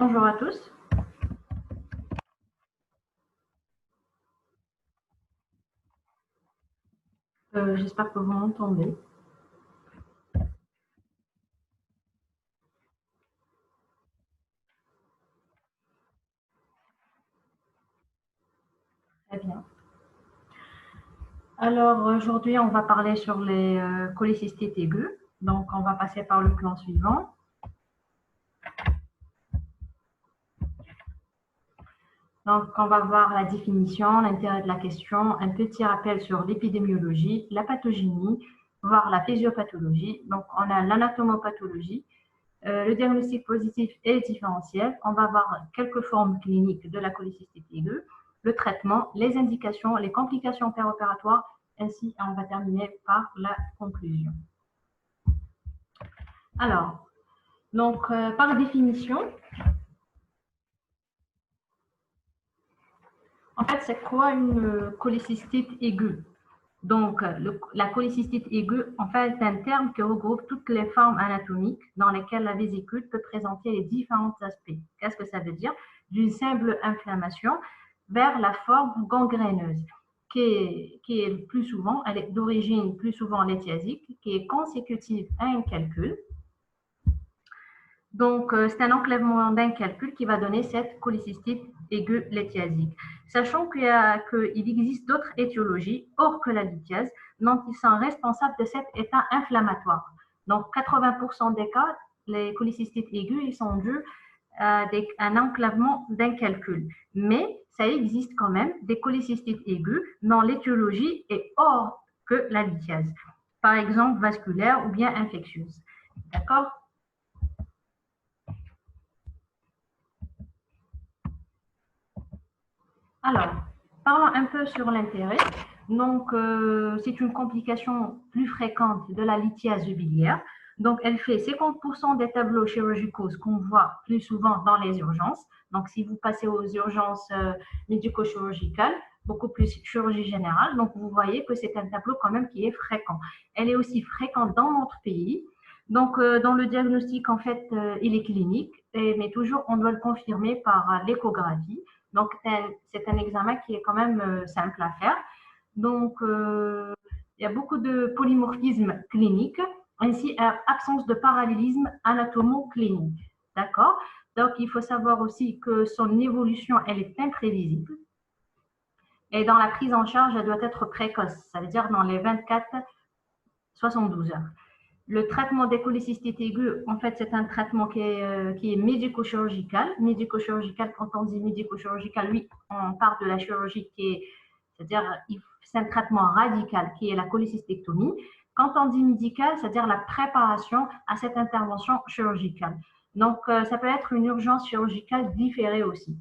Bonjour à tous. J'espère que vous m'entendez. Très bien. Alors, aujourd'hui, on va parler sur les cholécystites aiguës. Donc, on va passer par le plan suivant. Donc, on va voir la définition, l'intérêt de la question, un petit rappel sur l'épidémiologie, la pathogénie, voir la physiopathologie. Donc, on a l'anatomopathologie, le diagnostic positif et différentiel. On va voir quelques formes cliniques de la cholécystite aiguë, le traitement, les indications, les complications péropératoires, ainsi on va terminer par la conclusion. Alors, donc, par définition, en fait, c'est quoi une cholécystite aiguë? Donc, la cholécystite aiguë, en fait, est un terme qui regroupe toutes les formes anatomiques dans lesquelles la vésicule peut présenter les différents aspects. Qu'est-ce que ça veut dire? D'une simple inflammation vers la forme gangréneuse, qui est le plus souvent, elle est d'origine plus souvent léthiasique, qui est consécutive à un calcul. Donc, c'est un enclavement d'un calcul qui va donner cette cholécystite aiguë léthiasique. Sachant qu'il existe d'autres étiologies, hors que la lithiase, donc ils sont responsables de cet état inflammatoire. Donc, 80% des cas, les cholécystites aiguës, ils sont dus à un enclavement d'un calcul. Mais ça existe quand même des cholécystites aiguës dont l'étiologie est hors que la lithiase. Par exemple, vasculaire ou bien infectieuse. D'accord? Alors, parlons un peu sur l'intérêt. Donc, c'est une complication plus fréquente de la lithiase biliaire. Donc, elle fait 50% des tableaux chirurgicaux, ce qu'on voit plus souvent dans les urgences. Donc, si vous passez aux urgences médico-chirurgicales, beaucoup plus chirurgie générale, donc vous voyez que c'est un tableau quand même qui est fréquent. Elle est aussi fréquente dans notre pays. Donc, dans le diagnostic, en fait, il est clinique, mais toujours, on doit le confirmer par l'échographie. Donc, c'est un examen qui est quand même simple à faire. Donc, il y a beaucoup de polymorphisme clinique, ainsi absence de parallélisme anatomo-clinique. D'accord? Donc, il faut savoir aussi que son évolution, elle est imprévisible. Et dans la prise en charge, elle doit être précoce, ça veut dire dans les 24-72 heures. Le traitement des cholécystites aiguës, en fait, c'est un traitement qui est médico-chirurgical. Médico-chirurgical, quand on dit médico-chirurgical, oui, on parle de la chirurgie qui est, c'est-à-dire, c'est un traitement radical qui est la cholécystectomie. Quand on dit médical, c'est-à-dire la préparation à cette intervention chirurgicale. Donc, ça peut être une urgence chirurgicale différée aussi.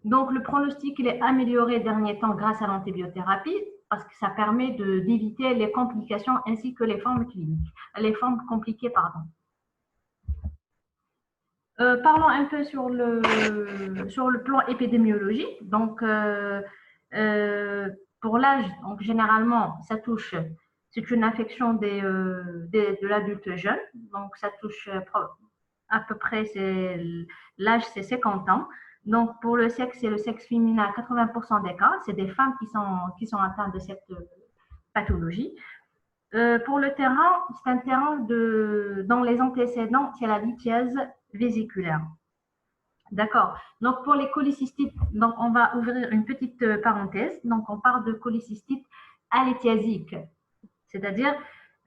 Donc, le pronostic, il est amélioré ces derniers temps grâce à l'antibiothérapie parce que ça permet d'éviter les complications ainsi que les formes cliniques, les formes compliquées, pardon. Parlons un peu sur le plan épidémiologique. Donc, pour l'âge, donc généralement, ça touche, c'est une infection de l'adulte jeune. Donc, ça touche à peu près, l'âge, c'est 50 ans. Donc, pour le sexe, c'est le sexe féminin à 80% des cas. C'est des femmes qui sont atteintes de cette pathologie. Pour le terrain, c'est un terrain dans les antécédents, c'est la lithiase vésiculaire. D'accord. Donc, pour les cholécystites, donc on va ouvrir une petite parenthèse. Donc, on parle de cholécystite allithiasique, c'est-à-dire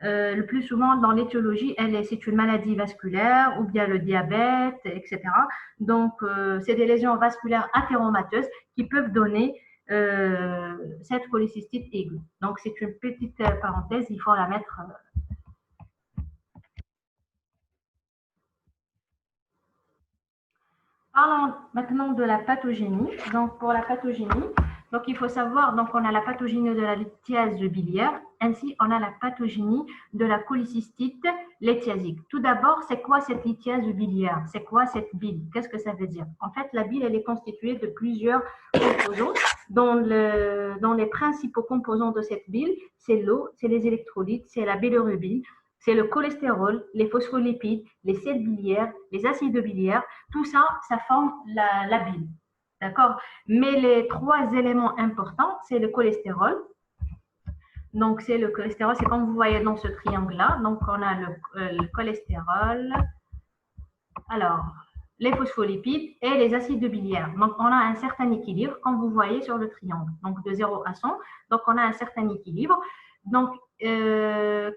le plus souvent dans l'étiologie, c'est une maladie vasculaire ou bien le diabète, etc. Donc, c'est des lésions vasculaires athéromateuses qui peuvent donner cette cholécystite aiguë. Donc, c'est une petite parenthèse, il faut la mettre. Parlons maintenant de la pathogénie. Donc, pour la pathogénie, donc il faut savoir, donc on a la pathogénie de la lithiase biliaire, ainsi on a la pathogénie de la cholécystite léthiasique. Tout d'abord, c'est quoi cette lithiase biliaire? C'est quoi cette bile? Qu'est-ce que ça veut dire? En fait, la bile, elle est constituée de plusieurs composants, dont les principaux composants de cette bile, c'est l'eau, c'est les électrolytes, c'est la bilirubine, c'est le cholestérol, les phospholipides, les sels biliaires, les acides biliaires. Tout ça, ça forme la bile. D'accord? Mais les trois éléments importants, c'est le cholestérol. Donc, c'est le cholestérol, c'est comme vous voyez dans ce triangle-là. Donc, on a le cholestérol. Alors, les phospholipides et les acides biliaires. Donc, on a un certain équilibre, comme vous voyez sur le triangle. Donc, de 0 à 100. Donc, on a un certain équilibre. Donc,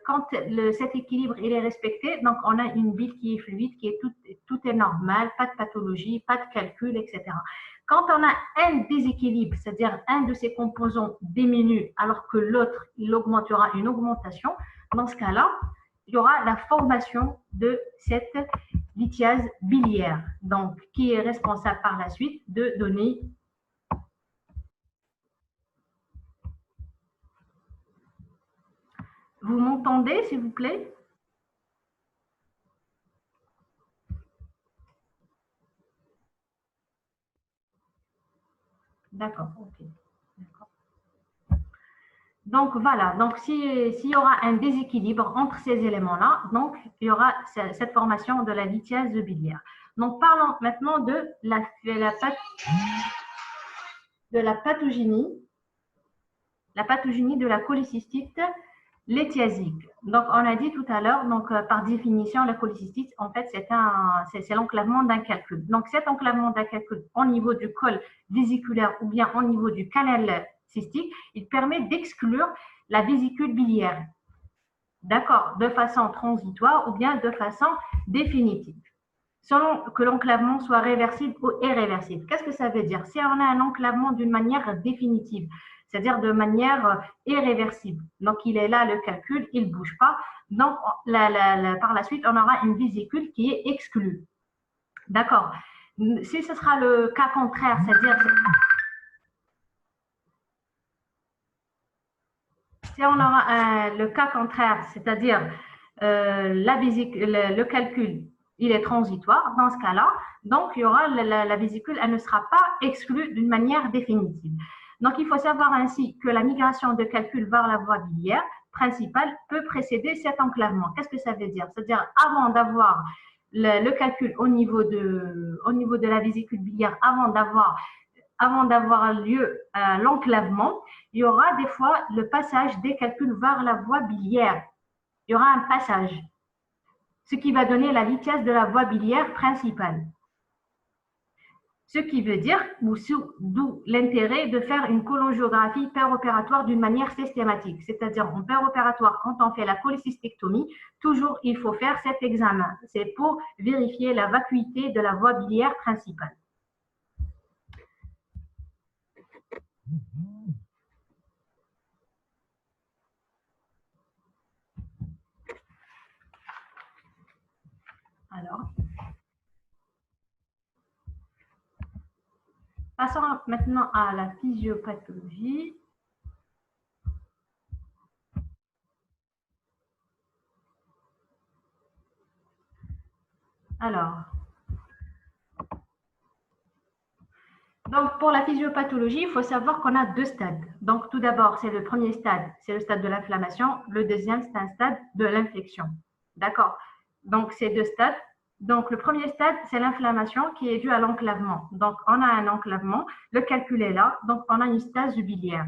quand cet équilibre il est respecté, donc on a une bile qui est fluide, qui est tout est normal, pas de pathologie, pas de calcul, etc. Quand on a un déséquilibre, c'est-à-dire un de ces composants diminue alors que l'autre, il augmentera une augmentation, dans ce cas-là, il y aura la formation de cette lithiase biliaire, donc qui est responsable par la suite de donner. Vous m'entendez, s'il vous plaît? D'accord, ok. Donc voilà, donc s'il y aura un déséquilibre entre ces éléments-là, donc il y aura cette formation de la lithiase biliaire. Donc parlons maintenant de la pathogénie de la cholécystite lithiasique. Donc on a dit tout à l'heure, donc par définition, la cholécystite, en fait, c'est l'enclavement d'un calcul. Donc cet enclavement d'un calcul au niveau du col vésiculaire ou bien au niveau du canal cystique, il permet d'exclure la vésicule biliaire. D'accord, de façon transitoire ou bien de façon définitive. Selon que l'enclavement soit réversible ou irréversible. Qu'est-ce que ça veut dire? Si on a un enclavement d'une manière définitive, c'est-à-dire de manière irréversible, donc il est là, le calcul, il ne bouge pas, donc par la suite, on aura une vésicule qui est exclue. D'accord. Si ce sera le cas contraire, c'est-à-dire si on aura le cas contraire, c'est-à-dire le calcul, il est transitoire, dans ce cas-là, donc il y aura la vésicule, elle ne sera pas exclue d'une manière définitive. Donc il faut savoir ainsi que la migration de calcul vers la voie biliaire principale peut précéder cet enclavement. Qu'est-ce que ça veut dire? C'est-à-dire avant d'avoir le calcul au niveau de la vésicule biliaire, avant d'avoir lieu l'enclavement, il y aura des fois le passage des calculs vers la voie biliaire. Il y aura un passage, ce qui va donner la lithiase de la voie biliaire principale. Ce qui veut dire, d'où l'intérêt de faire une cholangiographie péropératoire d'une manière systématique. C'est-à-dire, en péropératoire, quand on fait la cholécystectomie, toujours il faut faire cet examen. C'est pour vérifier la vacuité de la voie biliaire principale. Alors, passons maintenant à la physiopathologie. Alors, donc pour la physiopathologie, il faut savoir qu'on a deux stades. Donc tout d'abord, c'est le premier stade, c'est le stade de l'inflammation. Le deuxième, c'est un stade de l'infection. D'accord? Donc ces deux stades. Donc le premier stade, c'est l'inflammation qui est due à l'enclavement. Donc on a un enclavement, le calcul est là, donc on a une stase biliaire.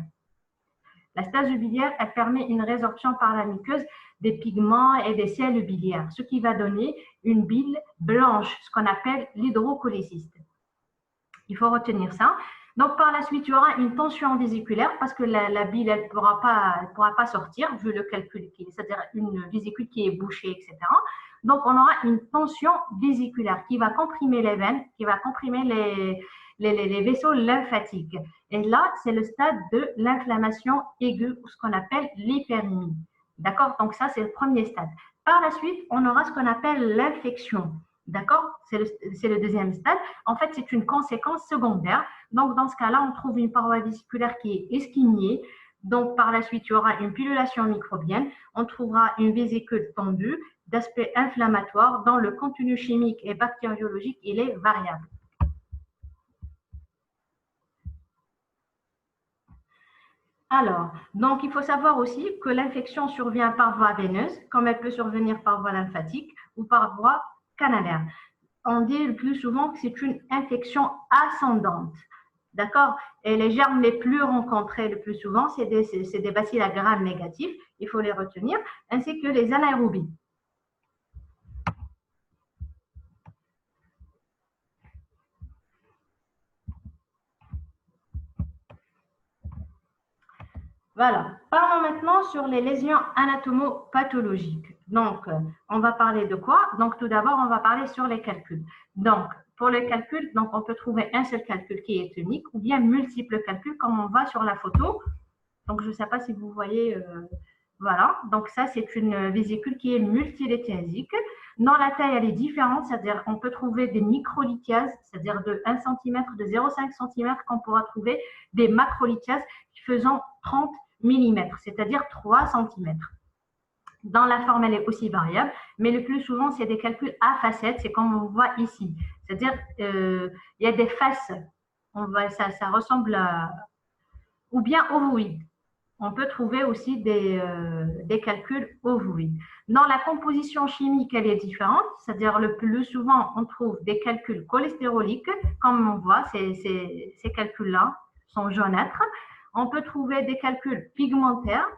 La stase biliaire, elle permet une résorption par la muqueuse des pigments et des sels biliaires, ce qui va donner une bile blanche, ce qu'on appelle l'hydrocholécyste. Il faut retenir ça. Donc, par la suite, il y aura une tension vésiculaire parce que la bile, elle ne pourra pas sortir vu le calcul, c'est-à-dire une vésicule qui est bouchée, etc. Donc, on aura une tension vésiculaire qui va comprimer les veines, qui va comprimer les vaisseaux lymphatiques. Et là, c'est le stade de l'inflammation aiguë, ou ce qu'on appelle l'hyperémie. D'accord? Donc, ça, c'est le premier stade. Par la suite, on aura ce qu'on appelle l'infection. D'accord? C'est le deuxième stade. En fait, c'est une conséquence secondaire. Donc, dans ce cas-là, on trouve une paroi vésiculaire qui est ischémiée. Donc, par la suite, il y aura une pullulation microbienne. On trouvera une vésicule tendue d'aspect inflammatoire dont le contenu chimique et bactériologique, il est variable. Alors, donc il faut savoir aussi que l'infection survient par voie veineuse, comme elle peut survenir par voie lymphatique ou par voie canalaire. On dit le plus souvent que c'est une infection ascendante. D'accord? Et les germes les plus rencontrés le plus souvent, c'est des bacilles à gram négatifs, il faut les retenir, ainsi que les anaérobies. Voilà. Parlons maintenant sur les lésions anatomopathologiques. Donc, on va parler de quoi? Donc, tout d'abord, on va parler sur les calculs. Donc, pour les calculs, donc, on peut trouver un seul calcul qui est unique ou bien multiples calculs comme on voit sur la photo. Donc, je ne sais pas si vous voyez, voilà. Donc, ça, c'est une vésicule qui est multilithiasique. Dans la taille, elle est différente, c'est-à-dire on peut trouver des microlithiases, c'est-à-dire de 1 cm, de 0,5 cm, qu'on pourra trouver des macrolithiases faisant 30 mm, c'est-à-dire 3 cm. Dans la forme, elle est aussi variable, mais le plus souvent, c'est des calculs à facettes, c'est comme on voit ici. C'est-à-dire, il y a des faces, ça ressemble à, ou bien ovoïdes. On peut trouver aussi des calculs ovoïdes. Dans la composition chimique, elle est différente, c'est-à-dire le plus souvent, on trouve des calculs cholestéroliques, comme on voit, ces calculs-là sont jaunâtres. On peut trouver des calculs pigmentaires,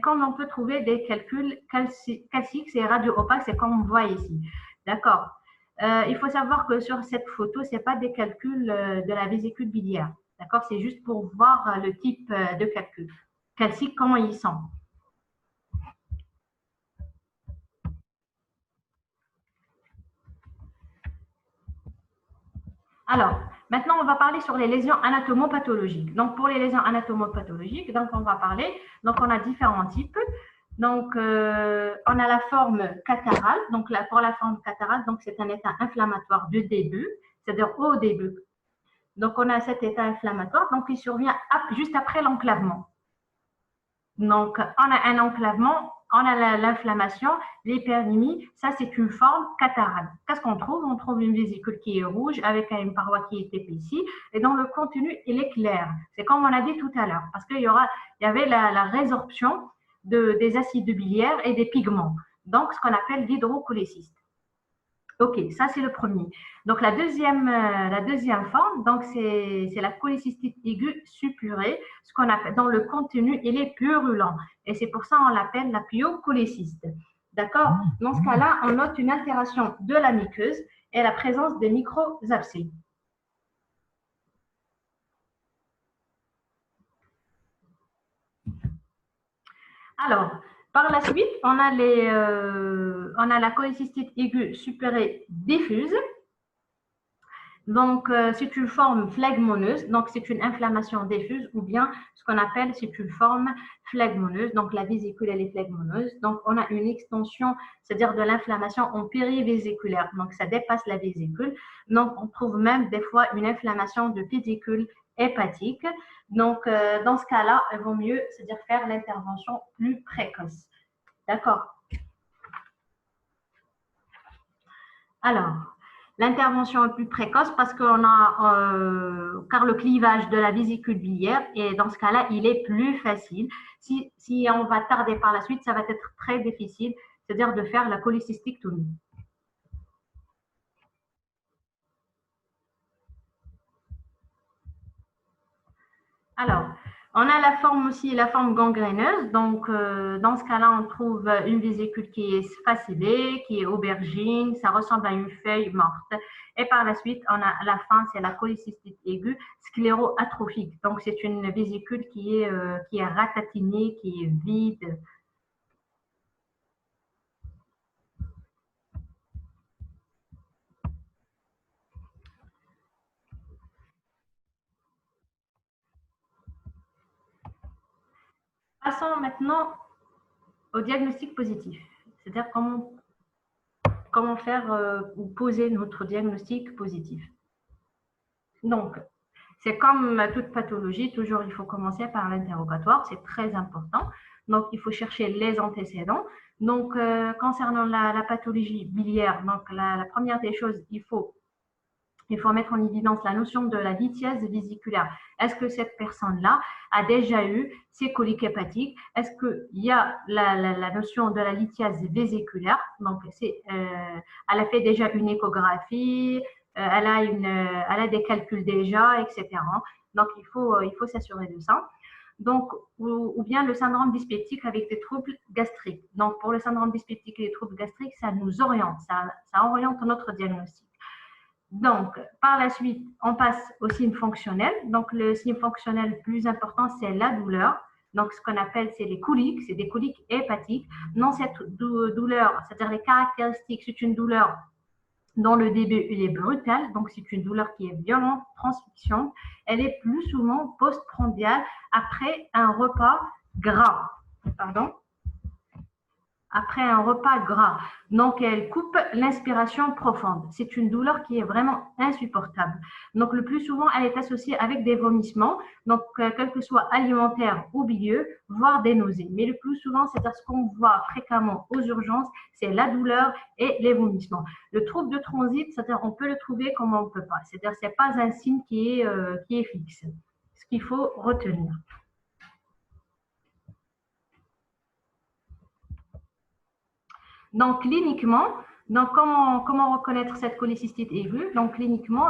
comme on peut trouver des calculs calciques et radio-opaques, c'est comme on voit ici. D'accord. Il faut savoir que sur cette photo, ce n'est pas des calculs de la vésicule biliaire. D'accord. C'est juste pour voir le type de calcul. Calcique, comment ils sont. Alors, maintenant, on va parler sur les lésions anatomopathologiques. Donc, pour les lésions anatomopathologiques, donc on va parler. Donc, on a différents types. Donc, on a la forme catarrhale. Donc, pour la forme catarrhale, donc c'est un état inflammatoire du début, c'est-à-dire au début. Donc, on a cet état inflammatoire, donc il survient juste après l'enclavement. Donc, on a un enclavement, on a l'inflammation, l'hypernémie. Ça, c'est une forme catarrhale. Qu'est-ce qu'on trouve? On trouve une vésicule qui est rouge avec une paroi qui est épaissie. Et dans le contenu, il est clair. C'est comme on a dit tout à l'heure, parce qu'il y avait la résorption des acides biliaires et des pigments. Donc, ce qu'on appelle l'hydrocholécyste. Ok, ça c'est le premier. Donc la deuxième forme, donc c'est la cholécystite aiguë suppurée, ce qu'on appelle dans le contenu, il est purulent. Et c'est pour ça qu'on l'appelle la pyocholécyste. D'accord? Dans ce cas-là, on note une altération de la muqueuse et la présence des micro-abcès. Alors, par la suite, on a la cholécystite aiguë suppurée diffuse. Donc, c'est une forme phlegmoneuse, donc c'est une inflammation diffuse ou bien ce qu'on appelle, c'est une forme phlegmoneuse. Donc, la vésicule, elle est phlegmoneuse. Donc, on a une extension, c'est-à-dire de l'inflammation en périvésiculaire. Donc, ça dépasse la vésicule. Donc, on trouve même des fois une inflammation de vésicule hépatique. Donc, dans ce cas-là, il vaut mieux, c'est-à-dire faire l'intervention plus précoce. D'accord? Alors, l'intervention est plus précoce parce qu'on a, car le clivage de la vésicule biliaire, et dans ce cas-là, il est plus facile. Si on va tarder par la suite, ça va être très difficile, c'est-à-dire de faire la cholécystectomie. Alors, on a la forme aussi, la forme gangréneuse. Donc, dans ce cas-là, on trouve une vésicule qui est facilée, qui est aubergine, ça ressemble à une feuille morte. Et par la suite, on a la fin, c'est la cholécystite aiguë scléro-atrophique. Donc, c'est une vésicule qui est ratatinée, qui est vide. Passons maintenant au diagnostic positif. C'est-à-dire comment faire ou poser notre diagnostic positif. Donc, c'est comme toute pathologie, toujours il faut commencer par l'interrogatoire, c'est très important. Donc, il faut chercher les antécédents. Donc, concernant la pathologie biliaire, donc la première des choses, il faut il faut mettre en évidence la notion de la lithiase vésiculaire. Est-ce que cette personne-là a déjà eu ces coliques hépatiques? Est-ce qu'il y a la notion de la lithiase vésiculaire? Donc, elle a fait déjà une échographie, elle a des calculs déjà, etc. Donc, il faut s'assurer de ça. Donc, ou bien le syndrome dyspeptique avec des troubles gastriques. Donc, pour le syndrome dyspeptique et les troubles gastriques, ça nous oriente, ça oriente notre diagnostic. Donc, par la suite, on passe au signe fonctionnel. Donc, le signe fonctionnel le plus important, c'est la douleur. Donc, ce qu'on appelle, c'est les coliques, c'est des coliques hépatiques. Non, cette douleur, c'est-à-dire les caractéristiques, c'est une douleur dont le début, il est brutal. Donc, c'est une douleur qui est violente, transfixion. Elle est plus souvent postprandiale après un repas gras. Pardon? Après un repas gras. Donc, elle coupe l'inspiration profonde. C'est une douleur qui est vraiment insupportable. Donc, le plus souvent, elle est associée avec des vomissements, donc quel que soit alimentaire ou bilieux, voire des nausées. Mais le plus souvent, c'est ce qu'on voit fréquemment aux urgences, c'est la douleur et les vomissements. Le trouble de transit, c'est-à-dire on peut le trouver comme on ne peut pas. C'est-à-dire c'est pas un signe qui est fixe. Ce qu'il faut retenir. Donc, cliniquement, comment reconnaître cette cholécystite aiguë? Donc, cliniquement,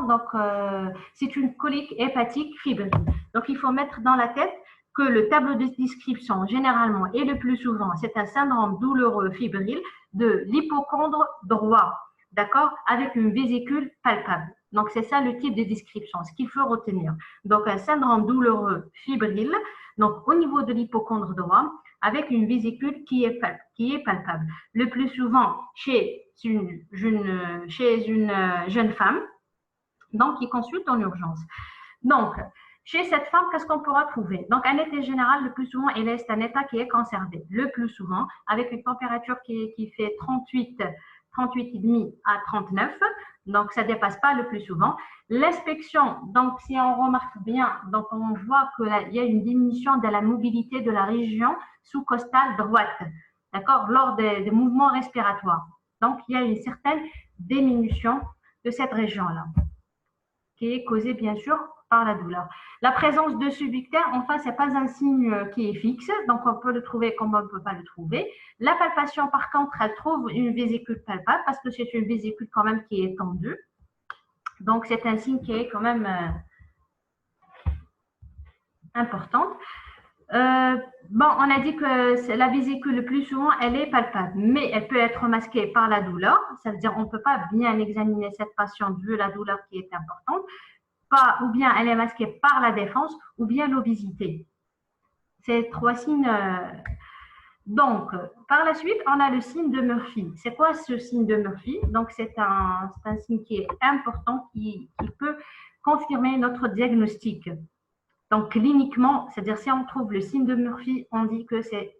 c'est une colique hépatique fébrile. Donc, il faut mettre dans la tête que le tableau de description, généralement et le plus souvent, c'est un syndrome douloureux fébrile de l'hypocondre droit, d'accord, avec une vésicule palpable. Donc, c'est ça le type de description, ce qu'il faut retenir. Donc, un syndrome douloureux fébrile, donc au niveau de l'hypocondre droit, avec une vésicule qui est palpable. Le plus souvent chez une jeune femme, donc qui consulte en urgence. Donc, chez cette femme, qu'est-ce qu'on pourra trouver? Donc, un état général, le plus souvent, c'est un état qui est conservé. Le plus souvent, avec une température qui fait 38,5 à 39. Donc, ça ne dépasse pas le plus souvent. L'inspection, donc, si on remarque bien, donc on voit qu'il y a une diminution de la mobilité de la région sous-costale droite, d'accord, lors des mouvements respiratoires. Donc, il y a une certaine diminution de cette région-là, qui est causée, bien sûr, par la douleur. La présence de subictaire, enfin, ce n'est pas un signe qui est fixe, donc on peut le trouver comme on ne peut pas le trouver. La palpation, par contre, elle trouve une vésicule palpable parce que c'est une vésicule quand même qui est tendue. Donc, c'est un signe qui est quand même important. Bon, on a dit que la vésicule, le plus souvent, elle est palpable, mais elle peut être masquée par la douleur. Ça veut dire qu'on ne peut pas bien examiner cette patiente vu la douleur qui est importante. Ou bien elle est masquée par la défense, ou bien l'obésité. Ces trois signes. Donc, par la suite, on a le signe de Murphy. C'est quoi ce signe de Murphy? Donc, c'est un signe qui est important, qui peut confirmer notre diagnostic. Donc, cliniquement, c'est-à-dire si on trouve le signe de Murphy, on dit que c'est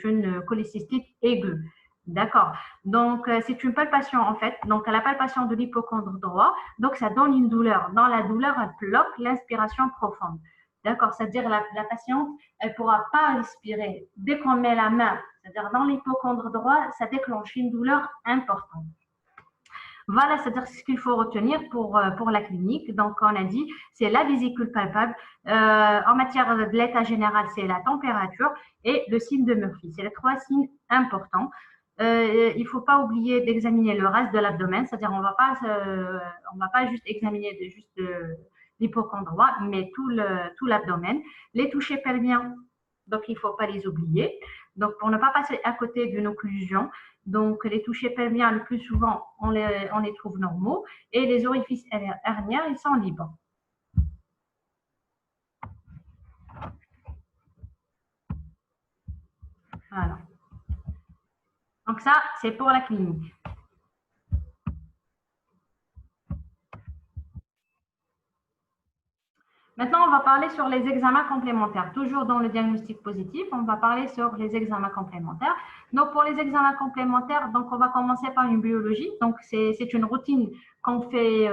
une cholécystite aiguë. D'accord. Donc, c'est une palpation en fait. Donc, à la palpation de l'hypocondre droit, donc ça donne une douleur. Dans la douleur, elle bloque l'inspiration profonde. D'accord. C'est-à-dire la patiente, elle ne pourra pas respirer. Dès qu'on met la main, c'est-à-dire dans l'hypocondre droit, ça déclenche une douleur importante. Voilà, c'est-à-dire ce qu'il faut retenir pour la clinique. Donc, on a dit, c'est la vésicule palpable. En matière de l'état général, c'est la température et le signe de Murphy. C'est les trois signes importants. Il ne faut pas oublier d'examiner le reste de l'abdomen, c'est-à-dire on va pas juste examiner l'hypocondre droit, mais tout l'abdomen. Les touchés pelviens, donc il ne faut pas les oublier. Donc pour ne pas passer à côté d'une occlusion, donc les touchés pelviens, le plus souvent, on les trouve normaux, et les orifices herniens, ils sont libres. Voilà. Donc ça, c'est pour la clinique. Maintenant, on va parler sur les examens complémentaires. Toujours dans le diagnostic positif, on va parler sur les examens complémentaires. Donc, pour les examens complémentaires, donc on va commencer par une biologie. Donc, c'est une routine qu'on fait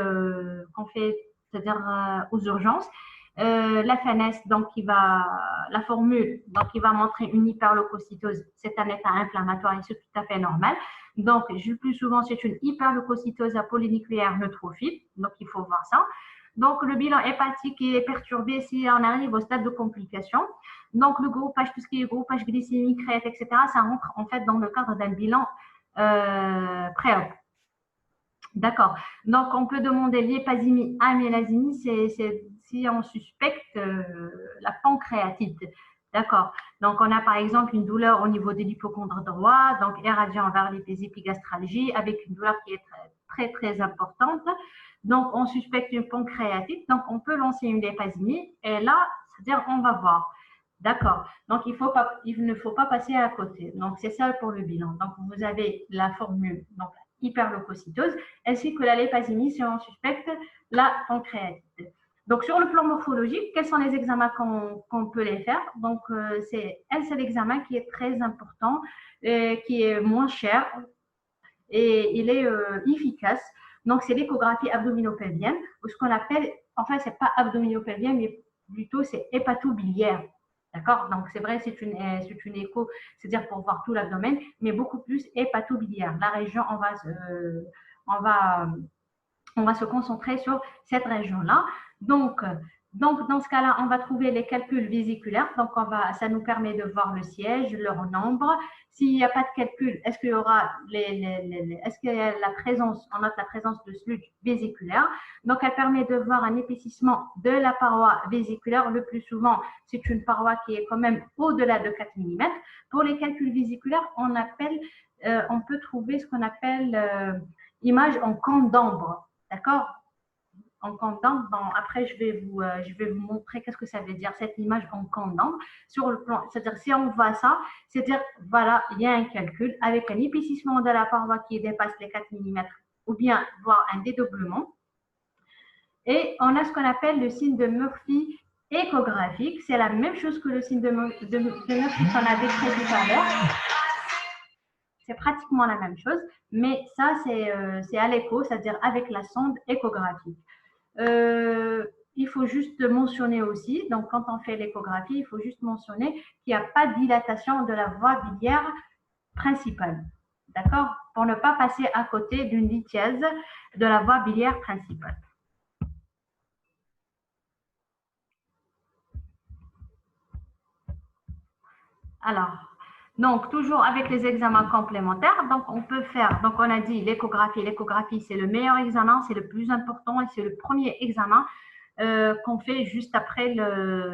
c'est-à-dire aux urgences. La FNS, donc la formule, donc il va montrer une hyperleucocytose, c'est un état inflammatoire et c'est tout à fait normal. Donc, le plus souvent, c'est une hyperleucocytose à polynucléaire neutrophile, donc il faut voir ça. Donc, le bilan hépatique est perturbé si on arrive au stade de complication. Donc, le groupage, tout ce qui est groupage glycémique, crête, etc., ça rentre en fait dans le cadre d'un bilan pré-op. D'accord. Donc, on peut demander l'hépasémie amélasémie, c'est si on suspecte la pancréatite. D'accord. Donc, on a par exemple une douleur au niveau de l'hypochondre droit, donc irradiant vers l'épigastralgie, avec une douleur qui est très, très importante. Donc, on suspecte une pancréatite, donc on peut lancer une hépasémie, et là, c'est-à-dire on va voir. D'accord. Donc, il ne faut pas passer à côté. Donc, c'est ça pour le bilan. Donc, vous avez la formule, donc hyperleucocytose, ainsi que la lépasémie si on suspecte la pancréatite. Donc, sur le plan morphologique, quels sont les examens qu'on peut les faire? Donc, c'est un seul examen qui est très important, qui est moins cher et il est efficace. Donc, c'est l'échographie abdominopelvienne, ou ce qu'on appelle, enfin, c'est pas abdominopelvienne, mais plutôt c'est hépatobiliaire. D'accord? Donc, c'est vrai, c'est une écho, c'est-à-dire pour voir tout l'abdomen, mais beaucoup plus hépatobiliaire. La région, on va se concentrer sur cette région-là. Donc, dans ce cas-là, on va trouver les calculs vésiculaires. Donc, ça nous permet de voir le siège, leur nombre. S'il n'y a pas de calcul, est-ce qu'il y aura est-ce qu'il y a la présence, on note la présence de sludge vésiculaire. Donc, elle permet de voir un épaississement de la paroi vésiculaire. Le plus souvent, c'est une paroi qui est quand même au-delà de 4 mm. Pour les calculs vésiculaires, on peut trouver ce qu'on appelle image en cône d'ambre. D'accord? En cône d'ambre. Bon, après, je vais vous montrer qu'est-ce que ça veut dire, cette image en cône d'ambre. Sur le plan, c'est-à-dire, si on voit ça, c'est-à-dire, voilà, il y a un calcul avec un épaississement de la paroi qui dépasse les 4 mm ou bien, voire un dédoublement. Et on a ce qu'on appelle le signe de Murphy échographique. C'est la même chose que le signe de Murphy qu'on avait créé tout à l'heure. C'est pratiquement la même chose, mais ça, c'est à l'écho, c'est-à-dire avec la sonde échographique. Il faut juste mentionner aussi, donc quand on fait l'échographie, il faut juste mentionner qu'il n'y a pas de dilatation de la voie biliaire principale. D'accord? Pour ne pas passer à côté d'une lithiase de la voie biliaire principale. Alors, donc, toujours avec les examens complémentaires, donc on peut faire, donc on a dit l'échographie. L'échographie, c'est le meilleur examen, c'est le plus important et c'est le premier examen qu'on fait juste après,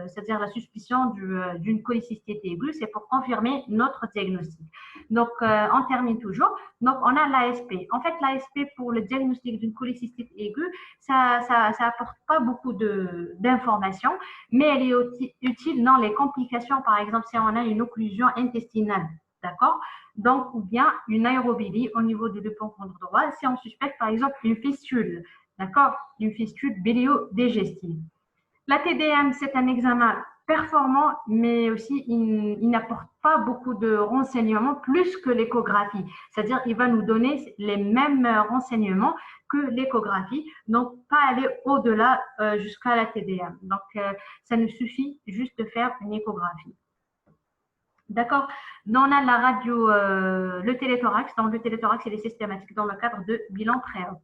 c'est-à-dire la suspicion d'une cholécystite aiguë, c'est pour confirmer notre diagnostic. Donc, on termine toujours. Donc, on a l'ASP. En fait, l'ASP pour le diagnostic d'une cholécystite aiguë, ça apporte pas beaucoup d'informations, mais elle est utile dans les complications, par exemple, si on a une occlusion intestinale. D'accord? Donc, ou bien une aérobilie au niveau de l'hypochondre droit, si on suspecte, par exemple, une fistule. D'accord? Une fistule biliodigestive. La TDM, c'est un examen performant, mais aussi il n'apporte pas beaucoup de renseignements plus que l'échographie. C'est-à-dire qu'il va nous donner les mêmes renseignements que l'échographie, donc pas aller au-delà jusqu'à la TDM. Donc, ça nous suffit juste de faire une échographie. D'accord? On a la radio, le téléthorax. Dans le téléthorax, il est systématique dans le cadre de bilan pré-op.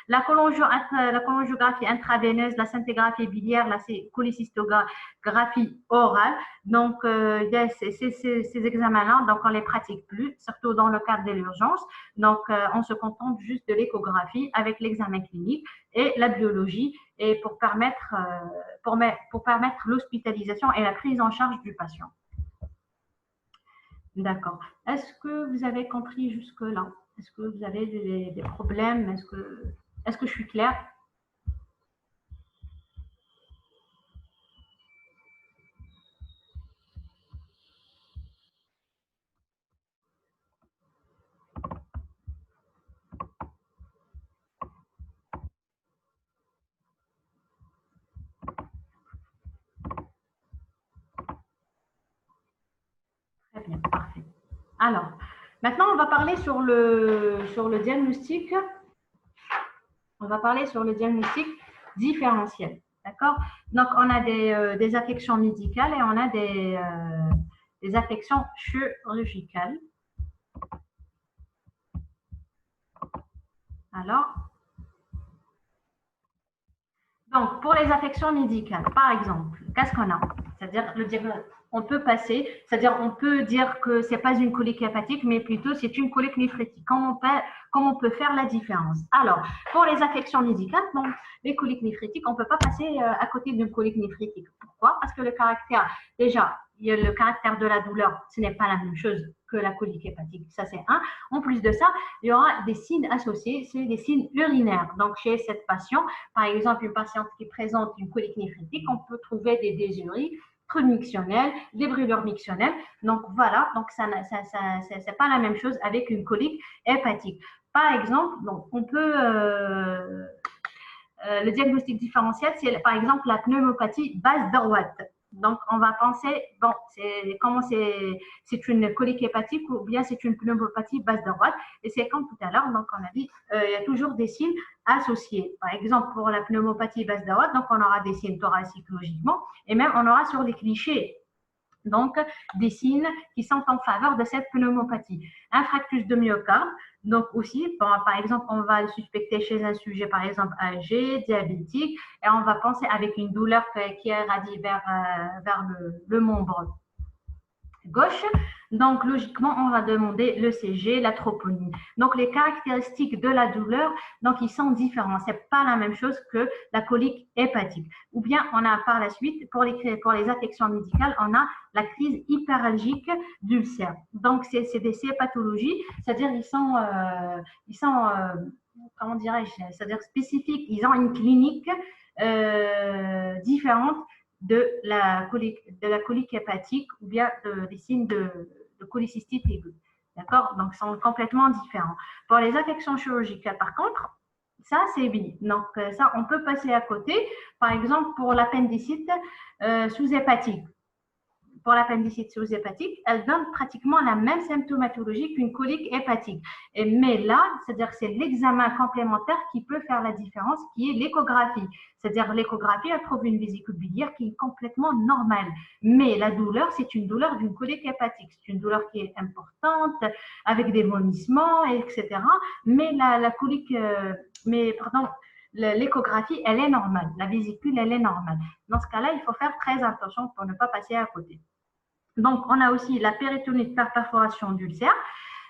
La cholangiographie intraveineuse, la scintigraphie biliaire, la cholécystographie orale. Donc, il y a ces examens-là, donc on ne les pratique plus, surtout dans le cadre de l'urgence. Donc, on se contente juste de l'échographie avec l'examen clinique et la biologie et pour permettre l'hospitalisation et la prise en charge du patient. D'accord. Est-ce que vous avez compris jusque-là? Est-ce que vous avez des problèmes? Est-ce que je suis claire? Très bien, parfait. Alors, maintenant, on va parler sur le diagnostic. On va parler sur le diagnostic différentiel. D'accord? Donc, on a des affections médicales et on a des affections chirurgicales. Alors, donc, pour les affections médicales, par exemple, qu'est-ce qu'on a? C'est-à-dire, on peut passer, c'est-à-dire, on peut dire que ce n'est pas une colique hépatique, mais plutôt c'est une colique néphrétique. Comment on peut faire la différence? Alors, pour les affections médicales, donc, les coliques néphrétiques, on ne peut pas passer à côté d'une colique néphrétique. Pourquoi? Parce que le caractère, déjà, le caractère de la douleur, ce n'est pas la même chose que la colique hépatique. Ça, c'est un. En plus de ça, il y aura des signes associés, c'est des signes urinaires. Donc, chez cette patiente, par exemple, une patiente qui présente une colique néphrétique, on peut trouver des désuries, crues mictionnelles, des brûlures mictionnelles. Donc, voilà, donc c'est pas la même chose avec une colique hépatique. Par exemple, donc, on peut... le diagnostic différentiel, c'est par exemple la pneumopathie base droite. Donc, on va penser, bon, c'est une colique hépatique ou bien c'est une pneumopathie base droite. Et c'est comme tout à l'heure, donc on a dit, il y a toujours des signes associés. Par exemple, pour la pneumopathie base droite, donc on aura des signes thoraciques logiquement, et même on aura sur les clichés, donc des signes qui sont en faveur de cette pneumopathie. Infarctus de myocarde, donc aussi, par exemple, on va le suspecter chez un sujet, par exemple, âgé, diabétique, et on va penser avec une douleur qui irradie vers le membre gauche. Donc, logiquement, on va demander le CG, la troponine. Donc, les caractéristiques de la douleur, donc, ils sont différents. Ce n'est pas la même chose que la colique hépatique. Ou bien, on a par la suite, pour les affections médicales, on a la crise hyperalgique d'ulcère. Donc, ces pathologies, c'est-à-dire ils sont comment dirais-je, c'est-à-dire spécifiques. Ils ont une clinique différente de la colique hépatique ou bien des signes de cholécystite aiguë. D'accord? Donc, ils sont complètement différents. Pour les affections chirurgicales, par contre, ça, c'est bien. Donc, ça, on peut passer à côté. Par exemple, pour l'appendicite sous-hépatique. Pour l'appendicite sous-hépatique, elle donne pratiquement la même symptomatologie qu'une colique hépatique. Mais là, c'est-à-dire que c'est l'examen complémentaire qui peut faire la différence, qui est l'échographie. C'est-à-dire l'échographie, elle trouve une vésicule biliaire qui est complètement normale. Mais la douleur, c'est une douleur d'une colique hépatique. C'est une douleur qui est importante, avec des vomissements, etc. Mais la colique, l'échographie, elle est normale. La vésicule, elle est normale. Dans ce cas-là, il faut faire très attention pour ne pas passer à côté. Donc, on a aussi la péritonite par perforation d'ulcère.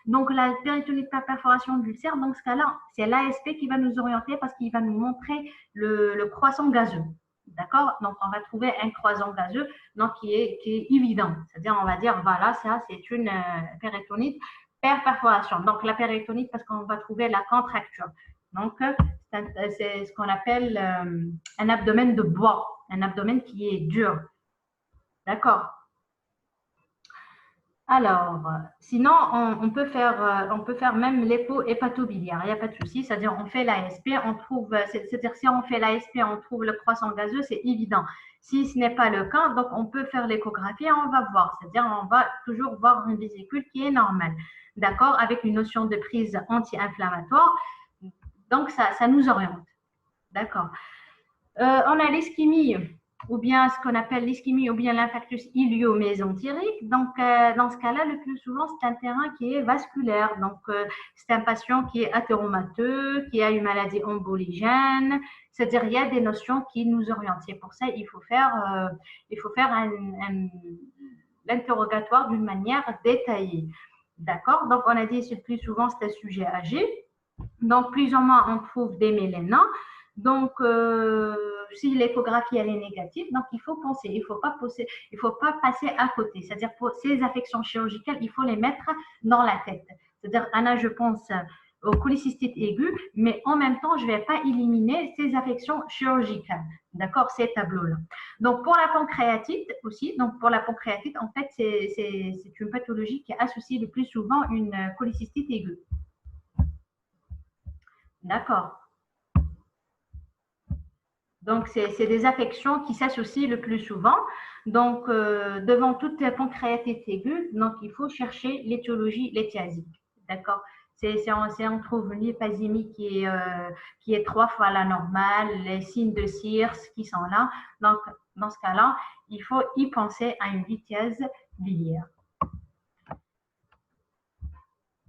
Donc, la péritonite par perforation d'ulcère, dans ce cas-là, c'est l'ASP qui va nous orienter parce qu'il va nous montrer le croissant gazeux. D'accord? Donc, on va trouver un croissant gazeux donc, qui est évident. C'est-à-dire, on va dire, voilà, ça, c'est une péritonite par perforation. Donc, la péritonite, parce qu'on va trouver la contracture. Donc, c'est ce qu'on appelle un abdomen de bois, un abdomen qui est dur. D'accord? Alors, sinon, on peut faire même l'épo-hépatobiliaire, il n'y a pas de souci, c'est-à-dire on fait l'ASP, c'est-à-dire si on fait l'ASP, on trouve le croissant gazeux, c'est évident. Si ce n'est pas le cas, donc on peut faire l'échographie et on va voir, c'est-à-dire on va toujours voir une vésicule qui est normale, d'accord, avec une notion de prise anti-inflammatoire, donc ça nous oriente, d'accord. On a l'ischémie, ou bien ce qu'on appelle l'ischémie ou bien l'infarctus ilio-mésentérique. Donc, dans ce cas-là, le plus souvent, c'est un terrain qui est vasculaire. Donc, c'est un patient qui est athéromateux, qui a une maladie emboligène. C'est-à-dire, il y a des notions qui nous orientent. C'est pour ça qu'il faut faire l'interrogatoire d'une manière détaillée. D'accord? Donc, on a dit que le plus souvent, c'est un sujet âgé. Donc, plus ou moins, on trouve des mélénins. Donc, si l'échographie elle est négative, donc il faut penser, il faut pas passer à côté. C'est-à-dire pour ces affections chirurgicales, il faut les mettre dans la tête. C'est-à-dire, Anna, je pense au cholécystite aigu, mais en même temps, je ne vais pas éliminer ces affections chirurgicales. D'accord, ces tableaux-là. Donc, pour la pancréatite aussi, donc pour la pancréatite, en fait, c'est une pathologie qui associe le plus souvent une cholécystite aiguë. D'accord. Donc, c'est des affections qui s'associent le plus souvent. Donc, devant toute pancréatite aiguë, donc il faut chercher l'étiologie léthiasique. D'accord? On trouve une hypasémie qui est 3 fois la normale, les signes de Sears qui sont là. Donc, dans ce cas-là, il faut y penser à une lithiase biliaire.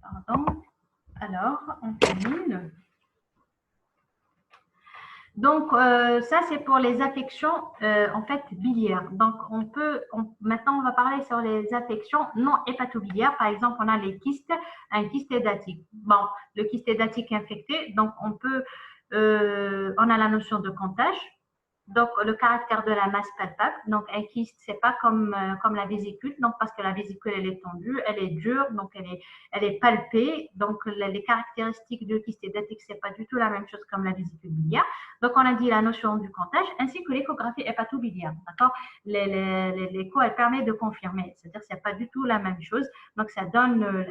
Pardon. Alors, on termine. Donc, ça, c'est pour les affections en fait biliaires. Donc, maintenant, on va parler sur les affections non hépatobiliaires. Par exemple, on a les kystes, un kyste édatique. Bon, le kyste édatique infecté, donc on a la notion de comptage. Donc, le caractère de la masse palpable. Donc, un kyste, c'est pas comme la vésicule. Donc, parce que la vésicule, elle est tendue, elle est dure, donc elle est palpée. Donc, les caractéristiques du kyste édatique, c'est pas du tout la même chose comme la vésicule biliaire. Donc, on a dit la notion du comptage ainsi que l'échographie hépatobiliaire. D'accord? L'écho, elle permet de confirmer. C'est-à-dire, c'est pas du tout la même chose. Donc, ça donne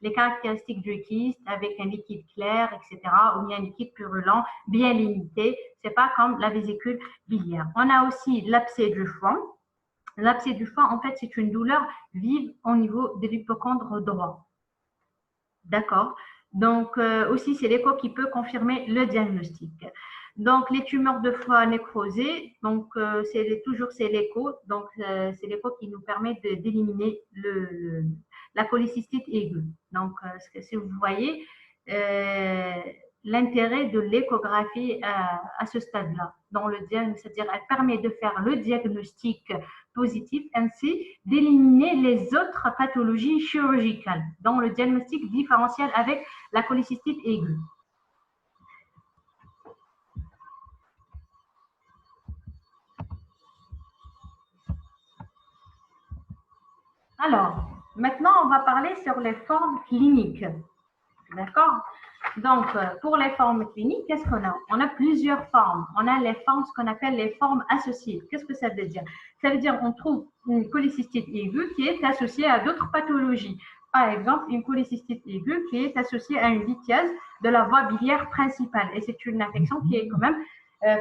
les caractéristiques du kyste avec un liquide clair, etc., ou bien un liquide purulent bien limité. C'est pas comme la vésicule biliaire. On a aussi l'abcès du foie. L'abcès du foie, en fait, c'est une douleur vive au niveau de l'hypocondre droit. D'accord. Donc, aussi, c'est l'écho qui peut confirmer le diagnostic. Donc, les tumeurs de foie nécrosées, donc toujours c'est l'écho. Donc, c'est l'écho qui nous permet d'éliminer la cholécystite aiguë. Donc, si vous voyez, l'intérêt de l'échographie à ce stade-là, c'est-à-dire elle permet de faire le diagnostic positif ainsi d'éliminer les autres pathologies chirurgicales dans le diagnostic différentiel avec la cholécystite aiguë. Alors, maintenant, on va parler sur les formes cliniques. D'accord? Donc, pour les formes cliniques, qu'est-ce qu'on a? On a plusieurs formes. On a les formes, ce qu'on appelle les formes associées. Qu'est-ce que ça veut dire? Ça veut dire qu'on trouve une cholécystite aiguë qui est associée à d'autres pathologies. Par exemple, une cholécystite aiguë qui est associée à une lithiase de la voie biliaire principale. Et c'est une infection qui est quand même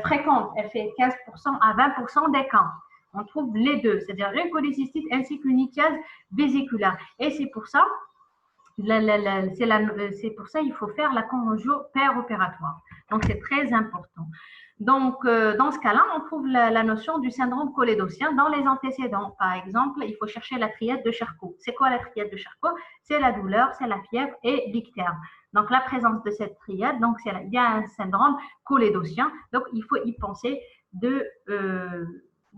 fréquente. Elle fait 15% à 20% des cas. On trouve les deux, c'est-à-dire une cholécystite ainsi qu'une lithiase vésiculaire. Et c'est pour ça il faut faire la conjugation péropératoire. Donc, c'est très important. Donc, dans ce cas-là, on trouve la notion du syndrome cholédocien dans les antécédents. Par exemple, il faut chercher la triade de Charcot. C'est quoi la triade de Charcot? C'est la douleur, c'est la fièvre et l'icterne. Donc, la présence de cette triade, donc il y a un syndrome cholédocien. Donc, il faut y penser de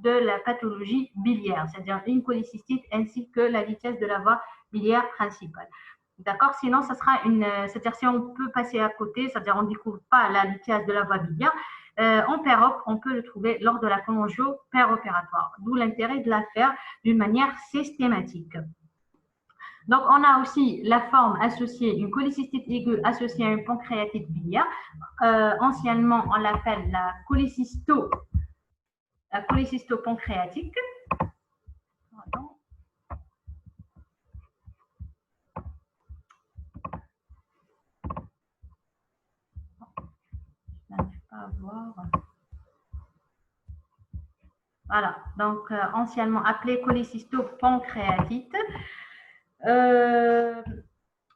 la pathologie biliaire, c'est-à-dire une cholécystite ainsi que la lithiase de la voie biliaire principale. D'accord? Sinon, ça sera c'est-à-dire si on peut passer à côté, c'est-à-dire on ne découvre pas la lithiase de la voie biliaire, en pérope, on peut le trouver lors de la conjugation péropératoire, d'où l'intérêt de la faire d'une manière systématique. Donc, on a aussi la forme associée, une cholécystite aiguë associée à une pancréatite biliaire. Anciennement, on l'appelle la cholécystopancréatique. Pardon. À voir. Voilà, donc anciennement appelée cholécystopancréatite. On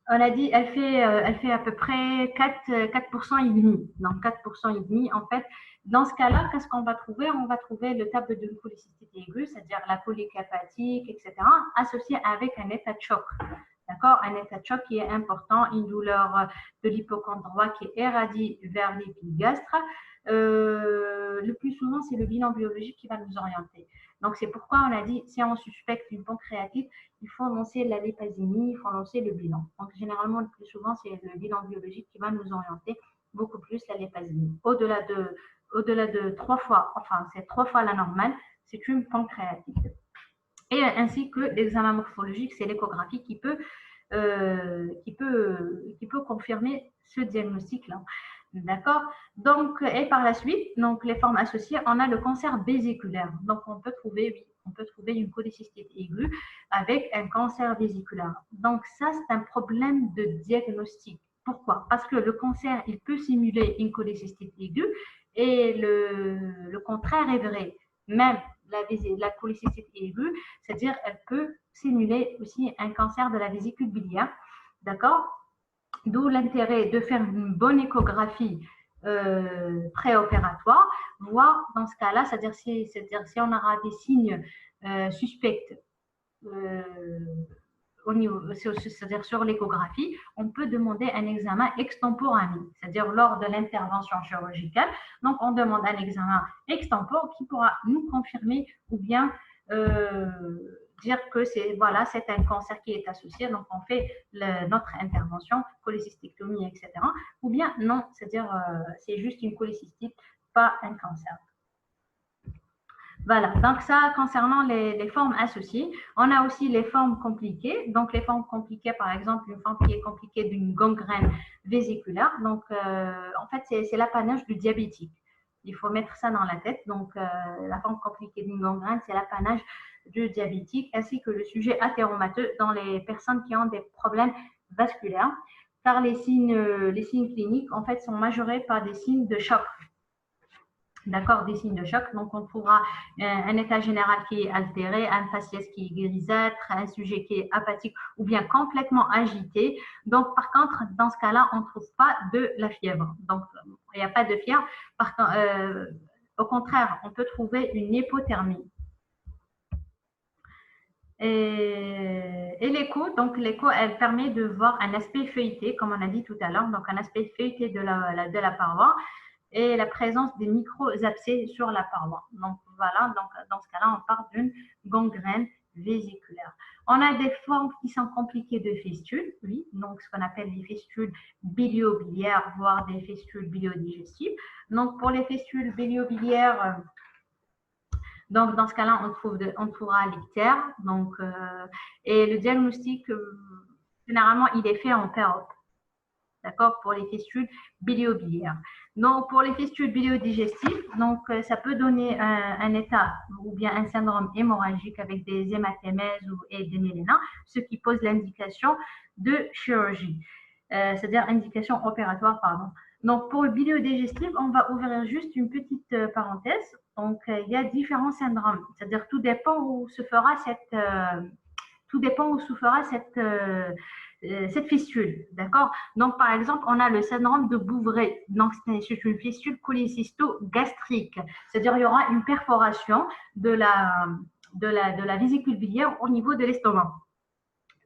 a dit, elle fait à peu près 4% et demi. Donc 4% et demi, en fait, dans ce cas-là, qu'est-ce qu'on va trouver? On va trouver le tableau d'une cholécystite aiguë, c'est-à-dire la colique hépatique, etc., associé avec un état de choc. D'accord? Un état de choc qui est important, une douleur de l'hypocondre droit qui irradie vers l'épigastre. Le plus souvent, c'est le bilan biologique qui va nous orienter. Donc, c'est pourquoi on a dit, si on suspecte une pancréatite, il faut lancer la lépasémie, il faut lancer le bilan. Donc, généralement, le plus souvent, c'est le bilan biologique qui va nous orienter beaucoup plus la lépasémie. Au-delà de 3 fois, enfin, c'est 3 fois la normale, c'est une pancréatite. Et ainsi que l'examen morphologique, c'est l'échographie qui peut confirmer ce diagnostic-là. D'accord? Donc, et par la suite, donc les formes associées, on a le cancer vésiculaire. Donc, on peut trouver une cholécystite aiguë avec un cancer vésiculaire. Donc, ça, c'est un problème de diagnostic. Pourquoi? Parce que le cancer, il peut simuler une cholécystite aiguë et le contraire est vrai. Même la cholécystite aiguë, c'est-à-dire elle peut simuler aussi un cancer de la vésicule biliaire. D'accord? D'où l'intérêt de faire une bonne échographie préopératoire, voire dans ce cas-là, c'est-à-dire si on aura des signes suspects c'est-à-dire sur l'échographie, on peut demander un examen extemporané, c'est-à-dire lors de l'intervention chirurgicale. Donc, on demande un examen extempore qui pourra nous confirmer ou bien dire que c'est voilà, c'est un cancer qui est associé, donc on fait notre intervention, cholécystectomie, etc. Ou bien non, c'est-à-dire c'est juste une cholécystite, pas un cancer. Voilà, donc ça concernant les formes associées. On a aussi les formes compliquées. Donc les formes compliquées, par exemple, une forme qui est compliquée d'une gangrène vésiculaire. Donc en fait, c'est l'apanage du diabétique. Il faut mettre ça dans la tête. Donc la forme compliquée d'une gangrène, c'est l'apanage du diabétique ainsi que le sujet athéromateux dans les personnes qui ont des problèmes vasculaires. Car les signes cliniques, en fait, sont majorés par des signes de choc. D'accord, des signes de choc. Donc, on trouvera un état général qui est altéré, un faciès qui est grisâtre, un sujet qui est apathique ou bien complètement agité. Donc, par contre, dans ce cas-là, on ne trouve pas de la fièvre. Donc, il n'y a pas de fièvre. Au contraire, on peut trouver une hypothermie. Et l'écho, donc l'écho, elle permet de voir un aspect feuilleté, comme on a dit tout à l'heure, donc un aspect feuilleté de la paroi, et la présence des micro-abcès sur la paroi. Donc voilà, donc dans ce cas-là, on parle d'une gangrène vésiculaire. On a des formes qui sont compliquées de fistules, oui, donc ce qu'on appelle les fistules bilio-biliaires, voire des fistules bilio-digestives. Donc pour les fistules bilio-biliaires, donc dans ce cas-là, on trouvera l'ictère. Donc et le diagnostic, généralement, il est fait en période. D'accord, pour les fistules bilio-biliaires. Donc, pour les fistules bilio-digestives, donc, ça peut donner un état ou bien un syndrome hémorragique avec des hématémèses et des mélénas, ce qui pose l'indication de chirurgie, c'est-à-dire indication opératoire, pardon. Donc, pour le bilio-digestif, on va ouvrir juste une petite parenthèse. Donc, il y a différents syndromes, c'est-à-dire tout dépend où se fera cette fistule, d'accord? Donc, par exemple, on a le syndrome de Bouvray. Donc, c'est une fistule cholécysto-gastrique. C'est-à-dire, il y aura une perforation de la vésicule biliaire au niveau de l'estomac.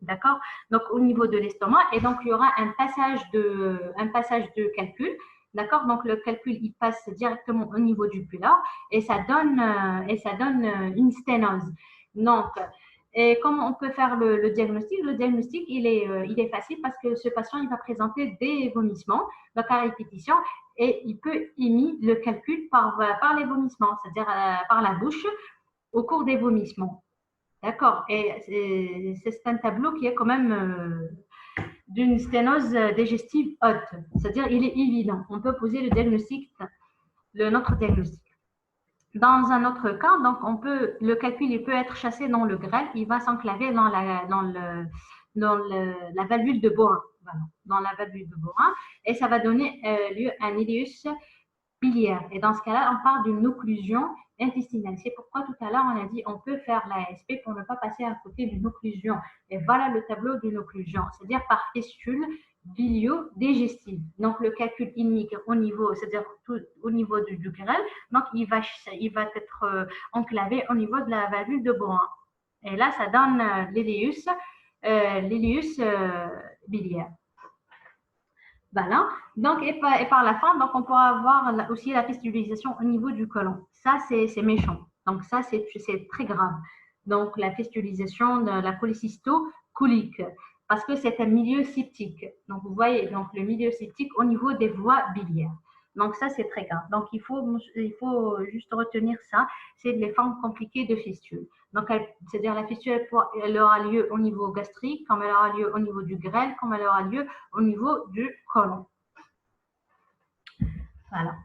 D'accord? Donc, au niveau de l'estomac. Et donc, il y aura un passage de calcul. D'accord? Donc, le calcul, il passe directement au niveau du pylore et ça donne une sténose. Donc, et comment on peut faire le diagnostic? Le diagnostic, il est facile parce que ce patient, il va présenter des vomissements, donc à répétition, et il peut émettre le calcul par les vomissements, c'est-à-dire par la bouche au cours des vomissements. D'accord? Et c'est un tableau qui est quand même d'une sténose digestive haute, c'est-à-dire il est évident. On peut poser notre diagnostic. Dans un autre cas, donc le calcul il peut être chassé dans le grêle, il va s'enclaver dans la valvule de Borin, voilà, dans la valvule de Borin, et ça va donner lieu à un iléus biliaire. Et dans ce cas-là, on parle d'une occlusion intestinale. C'est pourquoi tout à l'heure, on a dit on peut faire l'ASP pour ne pas passer à côté d'une occlusion. Et voilà le tableau d'une occlusion, c'est-à-dire par fistule bilio-digestive. Donc, le calcul inique au niveau, c'est-à-dire au niveau du grêle, donc il va être enclavé au niveau de la valvule de Borin. Et là, ça donne l'iléus biliaire. Voilà. Donc, et par la fin, donc on pourra avoir aussi la fistulisation au niveau du côlon. Ça, c'est méchant. Donc, ça, c'est très grave. Donc, la fistulisation de la cholécysto-colique, parce que c'est un milieu septique. Donc, vous voyez, donc le milieu septique au niveau des voies biliaires. Donc, ça, c'est très grave. Donc, il faut juste retenir ça. C'est les formes compliquées de fistule. Donc, c'est-à-dire la fistule, elle aura lieu au niveau gastrique, comme elle aura lieu au niveau du grêle, comme elle aura lieu au niveau du côlon. Voilà.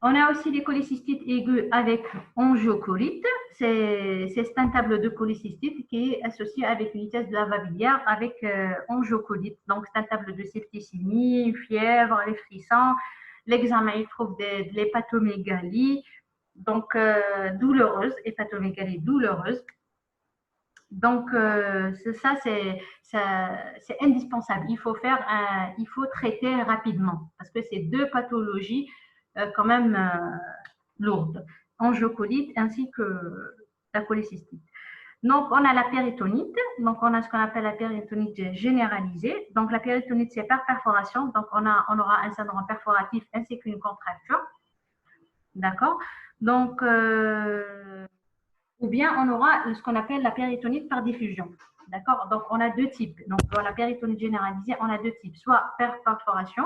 On a aussi les cholécystites aiguës avec angiocolite. C'est un tableau de cholécystite qui est associé avec une vitesse de lava biliaire avec angiocolite. Donc, c'est un tableau de septicémie, fièvre, les frissons. L'examen, il trouve de l'hépatomégalie, donc douloureuse, hépatomégalie douloureuse. Donc, ça, c'est indispensable. Il faut traiter rapidement parce que c'est deux pathologies quand même lourdes, angiocolite ainsi que la cholécystite. Donc, on a la péritonite. Donc, on a ce qu'on appelle la péritonite généralisée. Donc, la péritonite, c'est par perforation. Donc, on aura un syndrome perforatif ainsi qu'une contracture. D'accord? Donc, ou bien on aura ce qu'on appelle la péritonite par diffusion. D'accord? Donc, on a deux types. Donc, pour la péritonite généralisée, on a deux types. Soit par perforation,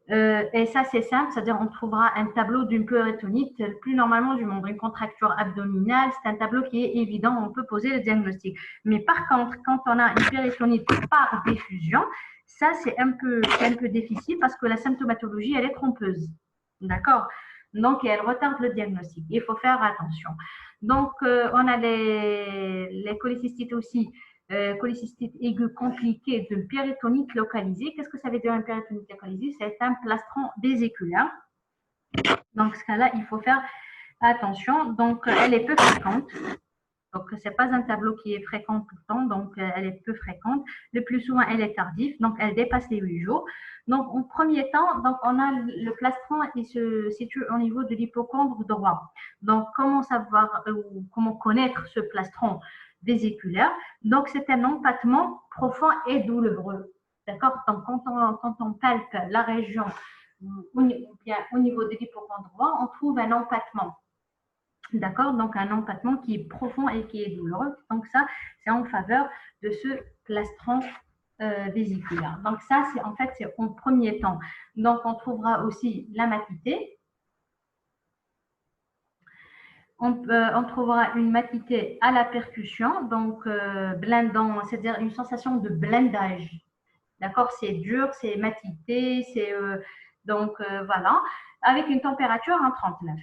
et ça, c'est simple, c'est-à-dire on trouvera un tableau d'une péritonite le plus normalement du monde, une contracture abdominale, c'est un tableau qui est évident, on peut poser le diagnostic. Mais par contre, quand on a une péritonite par diffusion, ça, c'est un peu difficile parce que la symptomatologie, elle est trompeuse. D'accord? Donc, elle retarde le diagnostic. Il faut faire attention. Donc, on a les cholécystites aussi, cholécystite aiguë compliquée de péritonite localisée. Qu'est-ce que ça veut dire une péritonite localisée? C'est un plastron vésiculaire. Dans ce cas-là, il faut faire attention. Donc, elle est peu fréquente. Donc, ce n'est pas un tableau qui est fréquent tout le temps, donc elle est peu fréquente. Le plus souvent, elle est tardive, donc elle dépasse les 8 jours. Donc, en premier temps, donc, on a le plastron, il se situe au niveau de l'hippocondre droit. Donc, comment savoir ou comment connaître ce plastron vésiculaire? Donc, c'est un empattement profond et douloureux. D'accord? Donc, quand on palpe la région au niveau de l'hippocondre droit, on trouve un empattement. D'accord? Donc, un empattement qui est profond et qui est douloureux. Donc, ça, c'est en faveur de ce plastron vésiculaire. Donc, ça, c'est en fait, c'est en premier temps. Donc, on trouvera aussi la matité. On trouvera une matité à la percussion, donc blindant, c'est-à-dire une sensation de blindage. D'accord? C'est dur, c'est matité, c'est donc voilà, avec une température en 39.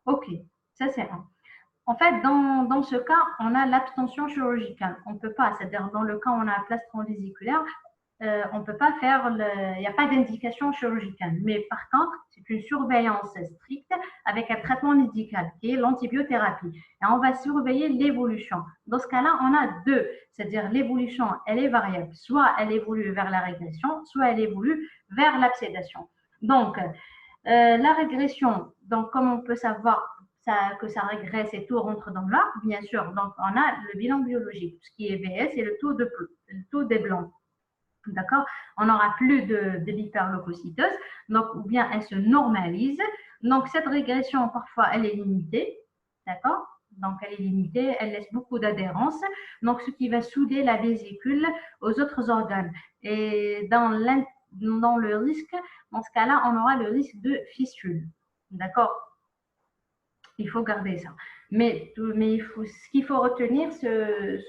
OK, ça c'est un. En fait, dans ce cas, on a l'abstention chirurgicale. On ne peut pas, c'est-à-dire dans le cas où on a un plastron vésiculaire, on ne peut pas faire, il n'y a pas d'indication chirurgicale. Mais par contre, c'est une surveillance stricte avec un traitement médical qui est l'antibiothérapie. Et on va surveiller l'évolution. Dans ce cas-là, on a deux, c'est-à-dire l'évolution, elle est variable. Soit elle évolue vers la régression, soit elle évolue vers l'absédation. Donc, la régression, donc comme on peut savoir que ça régresse et tout rentre dans l'art, bien sûr, donc on a le bilan biologique, ce qui est VS et le taux des blancs. D'accord? On n'aura plus de l'hyperleucocytose, donc ou bien elle se normalise. Donc cette régression, parfois, elle est limitée. D'accord? Donc elle est limitée, elle laisse beaucoup d'adhérence. Donc ce qui va souder la vésicule aux autres organes. Et dans le risque, dans ce cas-là, on aura le risque de fistule. D'accord? Il faut garder ça. Mais ce qu'il faut retenir, ce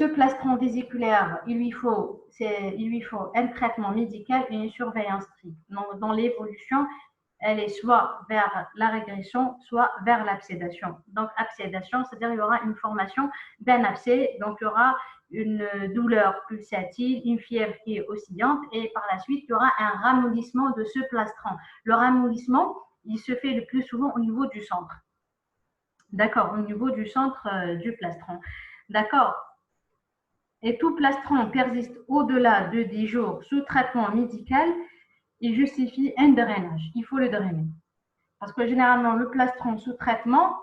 plastron vésiculaire, il lui faut un traitement médical et une surveillance stricte. Dans l'évolution, elle est soit vers la régression, soit vers l'absédation. Donc, absédation, c'est-à-dire il y aura une formation d'un abcès, donc il y aura une douleur pulsative, une fièvre qui est oscillante, et par la suite, il y aura un ramollissement de ce plastron. Le ramollissement, il se fait le plus souvent au niveau du centre. D'accord, au niveau du centre du plastron. D'accord. Et tout plastron persiste au-delà de 10 jours sous traitement médical, il justifie un drainage. Il faut le drainer. Parce que généralement, le plastron sous traitement,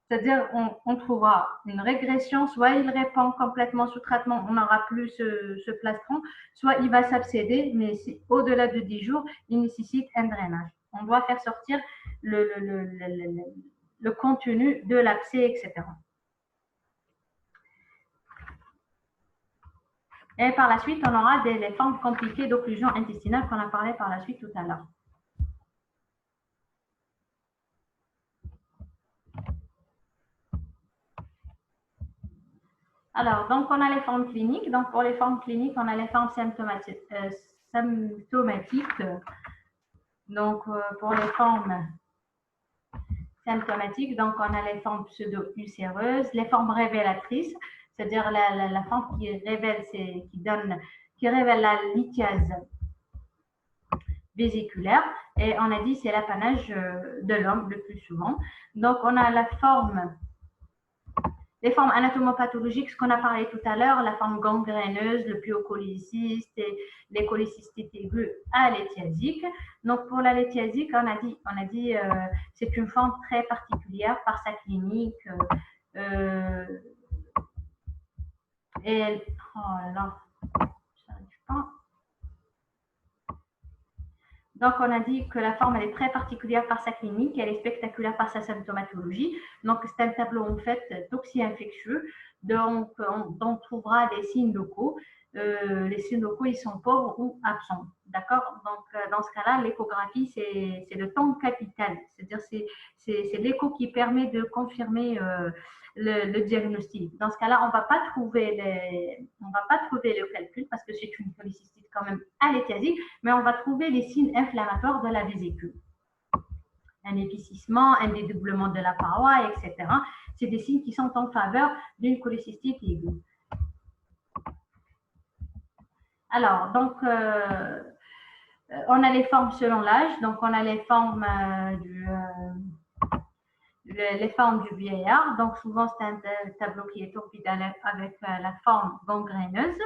c'est-à-dire on trouvera une régression, soit il répand complètement sous traitement, on n'aura plus ce plastron, soit il va s'abséder, mais au-delà de 10 jours, il nécessite un drainage. On doit faire sortir le contenu de l'abcès, etc. Et par la suite, on aura les formes compliquées d'occlusion intestinale qu'on a parlé par la suite tout à l'heure. Alors, donc, on a les formes cliniques. Donc, pour les formes cliniques, on a les formes symptomatiques. Donc, pour les formes symptomatiques, donc, on a les formes pseudo-ulcéreuses, les formes révélatrices, c'est-à-dire la forme qui révèle la lithiase vésiculaire et on a dit c'est l'apanage de l'homme le plus souvent. Donc, on a les formes anatomopathologiques, ce qu'on a parlé tout à l'heure, la forme gangréneuse, le pyocholycyste et les cholécystites aiguës aléthiasiques. Donc, pour la léthiasique, on a dit c'est une forme très particulière par sa clinique. Et elle, oh là là, j'arrive pas. Donc, on a dit que la forme elle est très particulière par sa clinique, elle est spectaculaire par sa symptomatologie. Donc, c'est un tableau en fait toxi-infectieux. Donc, on trouvera des signes locaux. Les signes locaux, ils sont pauvres ou absents. D'accord. Donc, dans ce cas-là, l'échographie, c'est le temps capital. C'est-à-dire, c'est l'écho qui permet de confirmer le diagnostic. Dans ce cas-là, on ne va pas trouver le calcul parce que c'est une polycystite quand même aléthiasique, mais on va trouver les signes inflammatoires de la vésicule. Un épaississement, un dédoublement de la paroi, etc. C'est des signes qui sont en faveur d'une cholécystite aiguë. Alors, donc, on a les formes selon l'âge. Donc, on a les formes les formes du vieillard. Donc, souvent, c'est un tableau qui est torpidal avec la forme gangréneuse.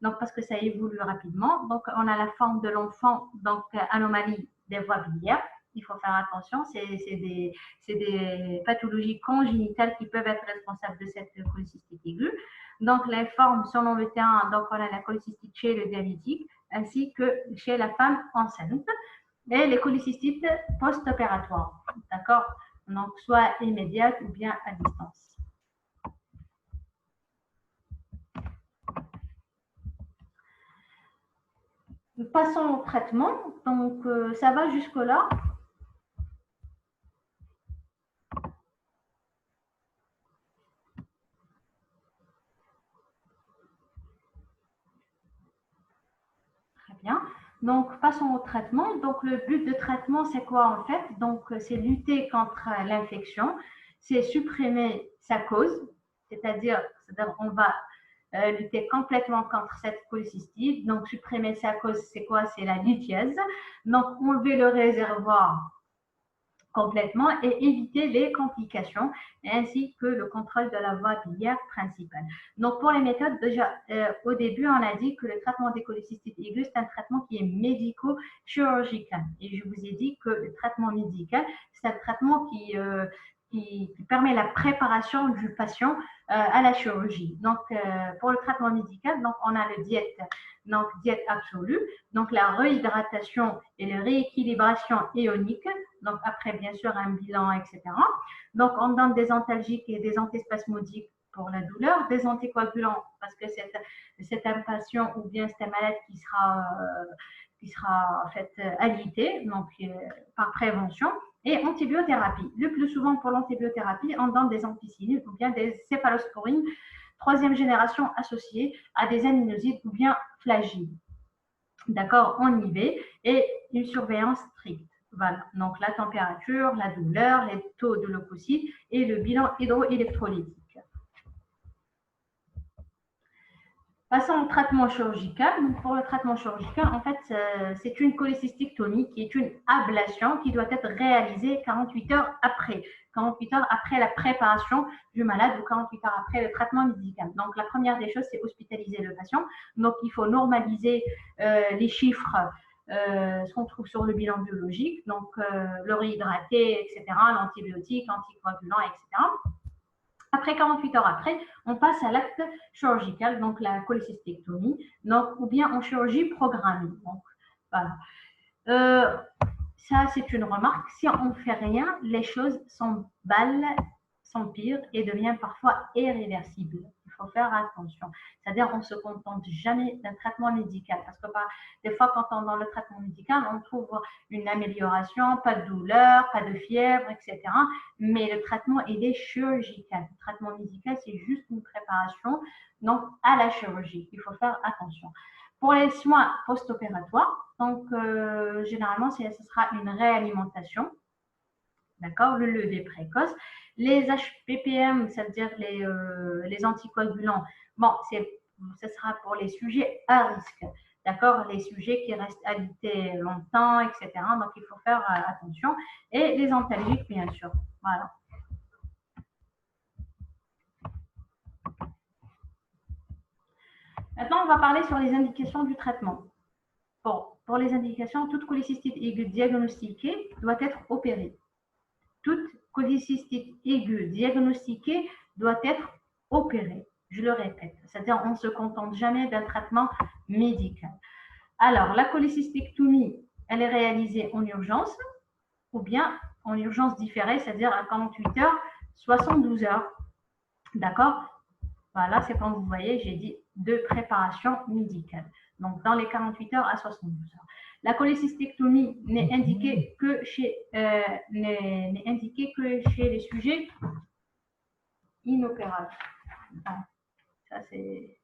Donc, parce que ça évolue rapidement. Donc, on a la forme de l'enfant, donc anomalie des voies biliaires. Il faut faire attention, c'est des pathologies congénitales qui peuvent être responsables de cette cholécystite aiguë. Donc, les formes selon le terrain, donc on a la cholécystite chez le diabétique ainsi que chez la femme enceinte et les cholécystites post-opératoires. D'accord? Donc, soit immédiate ou bien à distance. Passons au traitement. Donc, ça va jusque-là. Très bien. Donc, passons au traitement. Donc, le but de traitement, c'est quoi en fait? Donc, c'est lutter contre l'infection, c'est supprimer sa cause, c'est-à-dire on va lutter complètement contre cette cholécystite. Donc, supprimer sa cause, c'est quoi? C'est la lithiase. Donc, enlever le réservoir complètement et éviter les complications ainsi que le contrôle de la voie biliaire principale. Donc, pour les méthodes, déjà, au début, on a dit que le traitement des cholécystites aiguës, c'est un traitement qui est médico-chirurgical. Et je vous ai dit que le traitement médical, c'est un traitement qui permet la préparation du patient à la chirurgie. Donc, pour le traitement médical, donc, on a le diète, donc diète absolue, donc la réhydratation et la rééquilibration ionique, donc après bien sûr un bilan, etc. Donc, on donne des antalgiques et des antispasmodiques pour la douleur, des anticoagulants parce que c'est un patient ou bien c'est un malade qui sera en fait alité, donc par prévention, et antibiothérapie. Le plus souvent pour l'antibiothérapie, on donne des ampicillines ou bien des céphalosporines troisième génération associées à des aminosides ou bien flagyles. D'accord, en IV et une surveillance stricte. Voilà, donc la température, la douleur, les taux de leucocytes et le bilan hydroélectrolytique. Passons au traitement chirurgical. Pour le traitement chirurgical, en fait, c'est une cholécystectomie qui est une ablation qui doit être réalisée 48 heures après. 48 heures après la préparation du malade ou 48 heures après le traitement médical. Donc, la première des choses, c'est hospitaliser le patient. Donc, il faut normaliser les chiffres, ce qu'on trouve sur le bilan biologique, donc le réhydraté, etc., l'antibiotique, anticoagulant, etc. Après 48 heures après, on passe à l'acte chirurgical, donc la cholécystectomie, donc, ou bien en chirurgie programmée. Donc, voilà. Ça, c'est une remarque. Si on ne fait rien, les choses s'empirent et deviennent parfois irréversibles. Il faut faire attention. C'est-à-dire, on ne se contente jamais d'un traitement médical. Parce que des fois, quand on est dans le traitement médical, on trouve une amélioration, pas de douleur, pas de fièvre, etc. Mais le traitement, il est chirurgical. Le traitement médical, c'est juste une préparation donc, à la chirurgie. Il faut faire attention. Pour les soins post-opératoires, donc généralement, ce sera une réalimentation, d'accord, le lever précoce. Les HPPM, ça veut dire les anticoagulants, bon, ce sera pour les sujets à risque. d'accord, les sujets qui restent alités longtemps, etc. Donc, il faut faire attention. Et les antalgiques, bien sûr. Voilà. Maintenant, on va parler sur les indications du traitement. Bon, pour les indications, toute cholécystite aiguë diagnostiquée doit être opérée. Toute cholécystite aiguë diagnostiquée doit être opérée. Je le répète, c'est-à-dire on ne se contente jamais d'un traitement médical. Alors, la cholécystectomie, elle est réalisée en urgence ou bien en urgence différée, c'est-à-dire à 48 heures, 72 heures. D'accord? Voilà, c'est comme vous voyez, j'ai dit de préparation médicale. Donc, dans les 48 heures à 72 heures. La cholécystectomie n'est indiquée que chez les sujets inopérables. Enfin, ça, c'est...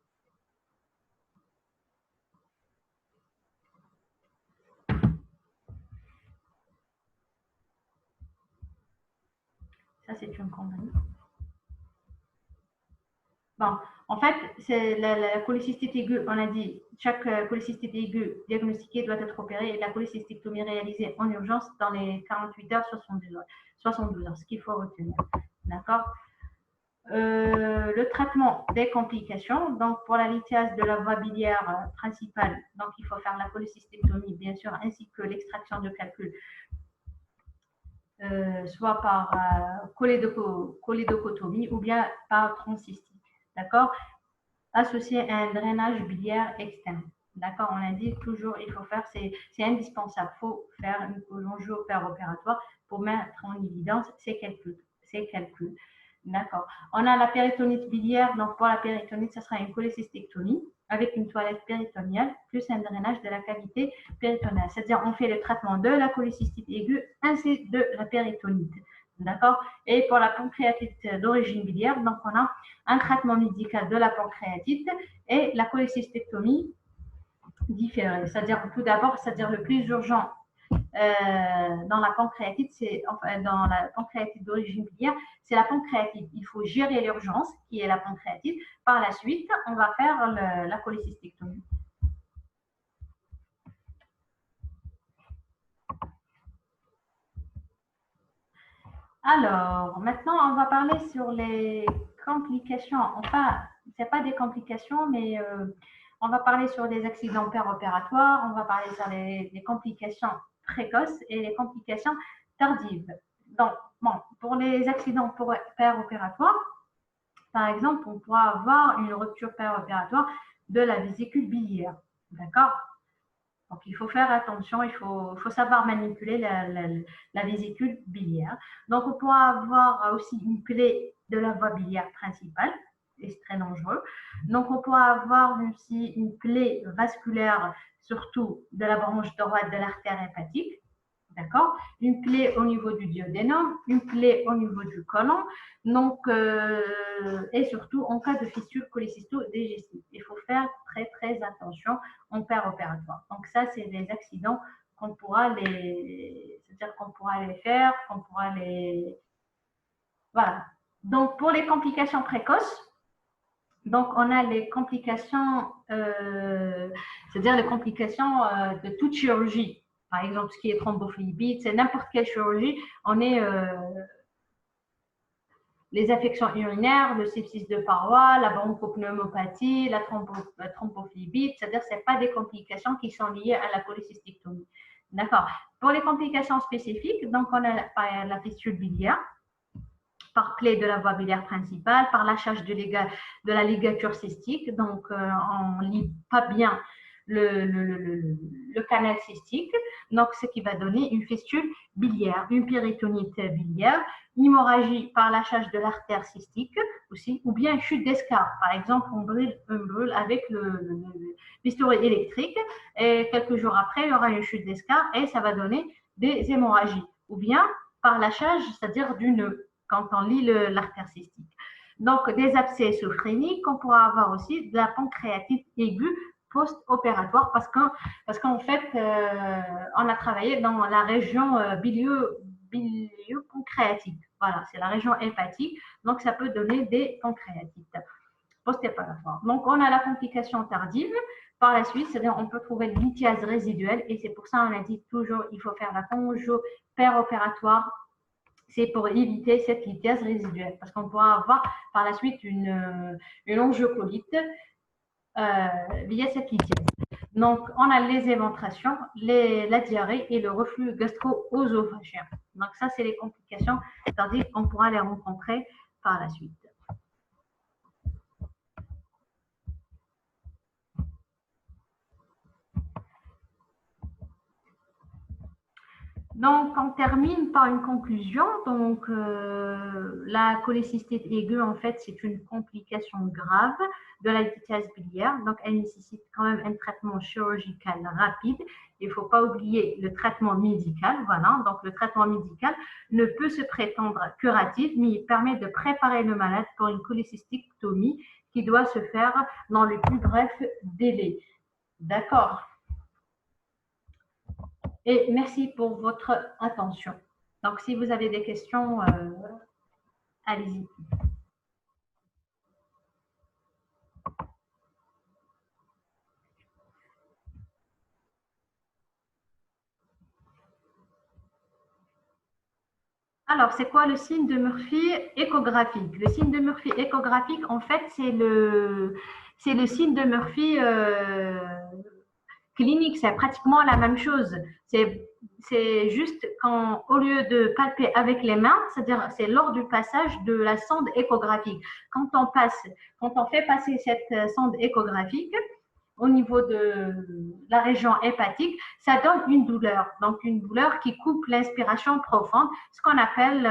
Ça, c'est une connerie. Bon, en fait, c'est la cholécystite aiguë, on a dit, chaque cholécystite aiguë diagnostiquée doit être opérée et la cholécystectomie réalisée en urgence dans les 48 heures, 72 heures, ce qu'il faut retenir. D'accord? Le traitement des complications, donc pour la lithiase de la voie biliaire principale, donc il faut faire la cholécystectomie, bien sûr, ainsi que l'extraction de calcul, soit par cholédocotomie ou bien par transcystique. D'accord? Associé à un drainage biliaire externe. D'accord? On a dit toujours, il faut faire, c'est indispensable. Il faut faire une plongée opératoire pour mettre en évidence ces calculs. D'accord. On a la péritonite biliaire. Donc, pour la péritonite, ce sera une cholécystectomie avec une toilette péritonéale plus un drainage de la cavité péritonéale. C'est-à-dire, on fait le traitement de la cholécystite aiguë ainsi de la péritonite. D'accord? Et pour la pancréatite d'origine biliaire, donc on a un traitement médical de la pancréatite et la cholécystectomie différée. C'est-à-dire, tout d'abord, c'est-à-dire le plus urgent dans la pancréatite, c'est enfin, dans la pancréatite d'origine biliaire, c'est la pancréatite. Il faut gérer l'urgence, qui est la pancréatite. Par la suite, on va faire la cholécystectomie. Alors, maintenant, on va parler sur les complications. Enfin, ce n'est pas des complications, mais on va parler sur les accidents péropératoires, on va parler sur les complications précoces et les complications tardives. Donc, bon, pour les accidents péropératoires, par exemple, on pourra avoir une rupture péropératoire de la vésicule biliaire. D'accord? Donc, il faut faire attention, il faut savoir manipuler la vésicule biliaire. Donc, on pourra avoir aussi une plaie de la voie biliaire principale, et c'est très dangereux. Donc, on pourra avoir aussi une plaie vasculaire, surtout de la branche droite de l'artère hépatique. D'accord? Une plaie au niveau du duodénum, une plaie au niveau du côlon, donc, et surtout en cas de fissure cholécysto-digestive. Il faut faire très attention en péropératoire. Donc, ça, c'est des accidents qu'on pourra c'est-à-dire qu'on pourra les faire, qu'on pourra les. Voilà. Donc, pour les complications précoces, donc on a les complications, c'est-à-dire les complications de toute chirurgie. Par exemple, ce qui est thrombophlébite, c'est n'importe quelle chirurgie. On est les infections urinaires, le sepsis de paroi, la bronchopneumopathie, la thrombophlébite, c'est-à-dire que ce pas des complications qui sont liées à la cholécystectomie. D'accord. Pour les complications spécifiques, donc on a la fistule biliaire, par plaie de la voie biliaire principale, par lâchage de la ligature cystique, donc on ne lit pas bien le canal cystique, donc ce qui va donner une fistule biliaire, une péritonite biliaire, une hémorragie par lâchage de l'artère cystique aussi, ou bien une chute d'escarpe. Par exemple, on brûle avec le bistouri électrique et quelques jours après, il y aura une chute d'escarpe et ça va donner des hémorragies. Ou bien par lâchage, c'est-à-dire du nœud, quand on lit l'artère cystique. Donc, des abcès œsophréniques, on pourra avoir aussi de la pancréatite aiguë post-opératoire parce qu'en fait, on a travaillé dans la région bilio-pancréatique. Voilà, c'est la région hépatique, donc ça peut donner des pancréatites. post-opératoire. Donc, on a la complication tardive. Par la suite, c'est-à-dire on peut trouver une lithiase résiduelle et c'est pour ça qu'on a dit toujours il faut faire la conjo péropératoire. C'est pour éviter cette lithiase résiduelle parce qu'on pourra avoir par la suite une angiocolite liée à cette lithiase. Donc, on a les éventrations, la diarrhée et le reflux gastro-œsophagien. Donc, ça, c'est les complications tardives qu'on pourra les rencontrer par la suite. Donc, on termine par une conclusion. Donc, la cholécystite aiguë, en fait, c'est une complication grave de la lithiase biliaire. Donc, elle nécessite quand même un traitement chirurgical rapide. Il ne faut pas oublier le traitement médical. Voilà. Donc, le traitement médical ne peut se prétendre curatif, mais il permet de préparer le malade pour une cholécystectomie qui doit se faire dans le plus bref délai. D'accord. Et merci pour votre attention. Donc, si vous avez des questions, allez-y. Alors, c'est quoi le signe de Murphy échographique? Le signe de Murphy échographique, en fait, c'est le signe de Murphy clinique. C'est pratiquement la même chose. C'est juste quand, au lieu de palper avec les mains, c'est-à-dire c'est lors du passage de la sonde échographique. Quand on fait passer cette sonde échographique au niveau de la région hépatique, ça donne une douleur. Donc, une douleur qui coupe l'inspiration profonde, ce qu'on appelle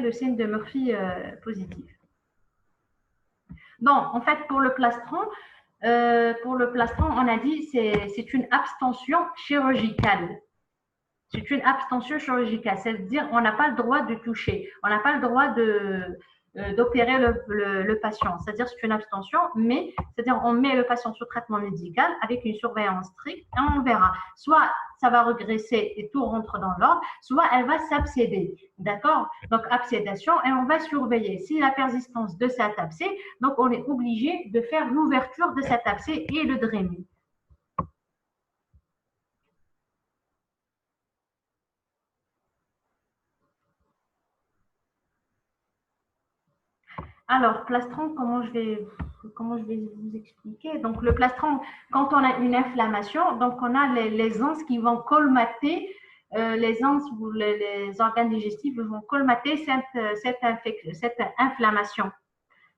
le signe de Murphy positif. Donc, en fait, pour le plastron, on a dit c'est une abstention chirurgicale. C'est une abstention chirurgicale, c'est-à-dire on n'a pas le droit de toucher, on n'a pas le droit d'opérer le patient. C'est-à-dire c'est une abstention, mais c'est-à-dire on met le patient sous traitement médical avec une surveillance stricte et on verra. Soit ça va regresser et tout rentre dans l'ordre, soit elle va s'abcéder. D'accord? Donc abcédation et on va surveiller. Si la persistance de cet abcès, donc on est obligé de faire l'ouverture de cet abcès et le drainer. Alors, plastron, comment je vais vous expliquer? Donc, le plastron, quand on a une inflammation, donc on a les anses qui vont colmater, les anses ou les organes digestifs vont colmater cette inflammation.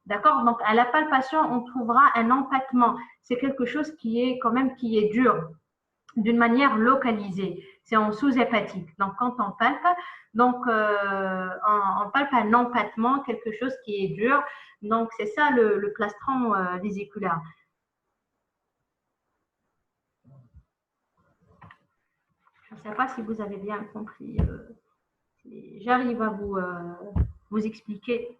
D'accord? Donc, à la palpation, on trouvera un empattement. C'est quelque chose qui est dur, d'une manière localisée. C'est en sous-hépatique. Donc, quand on palpe, on palpe un empattement, quelque chose qui est dur. Donc, c'est ça le plastron vésiculaire. Je ne sais pas si vous avez bien compris. J'arrive à vous expliquer.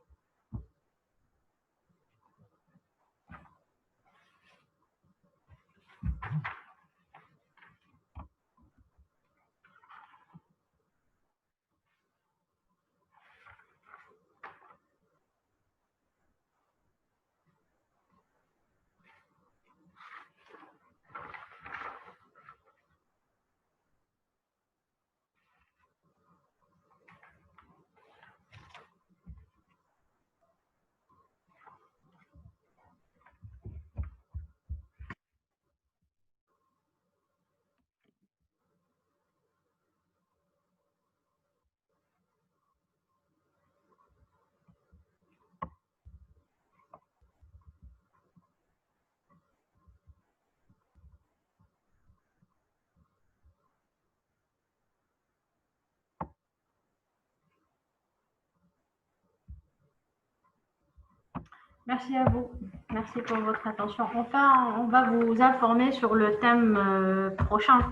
Merci à vous. Merci pour votre attention. Enfin, on va vous informer sur le thème prochain.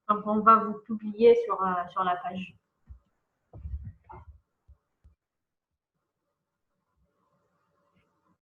Donc, on va vous publier sur la page.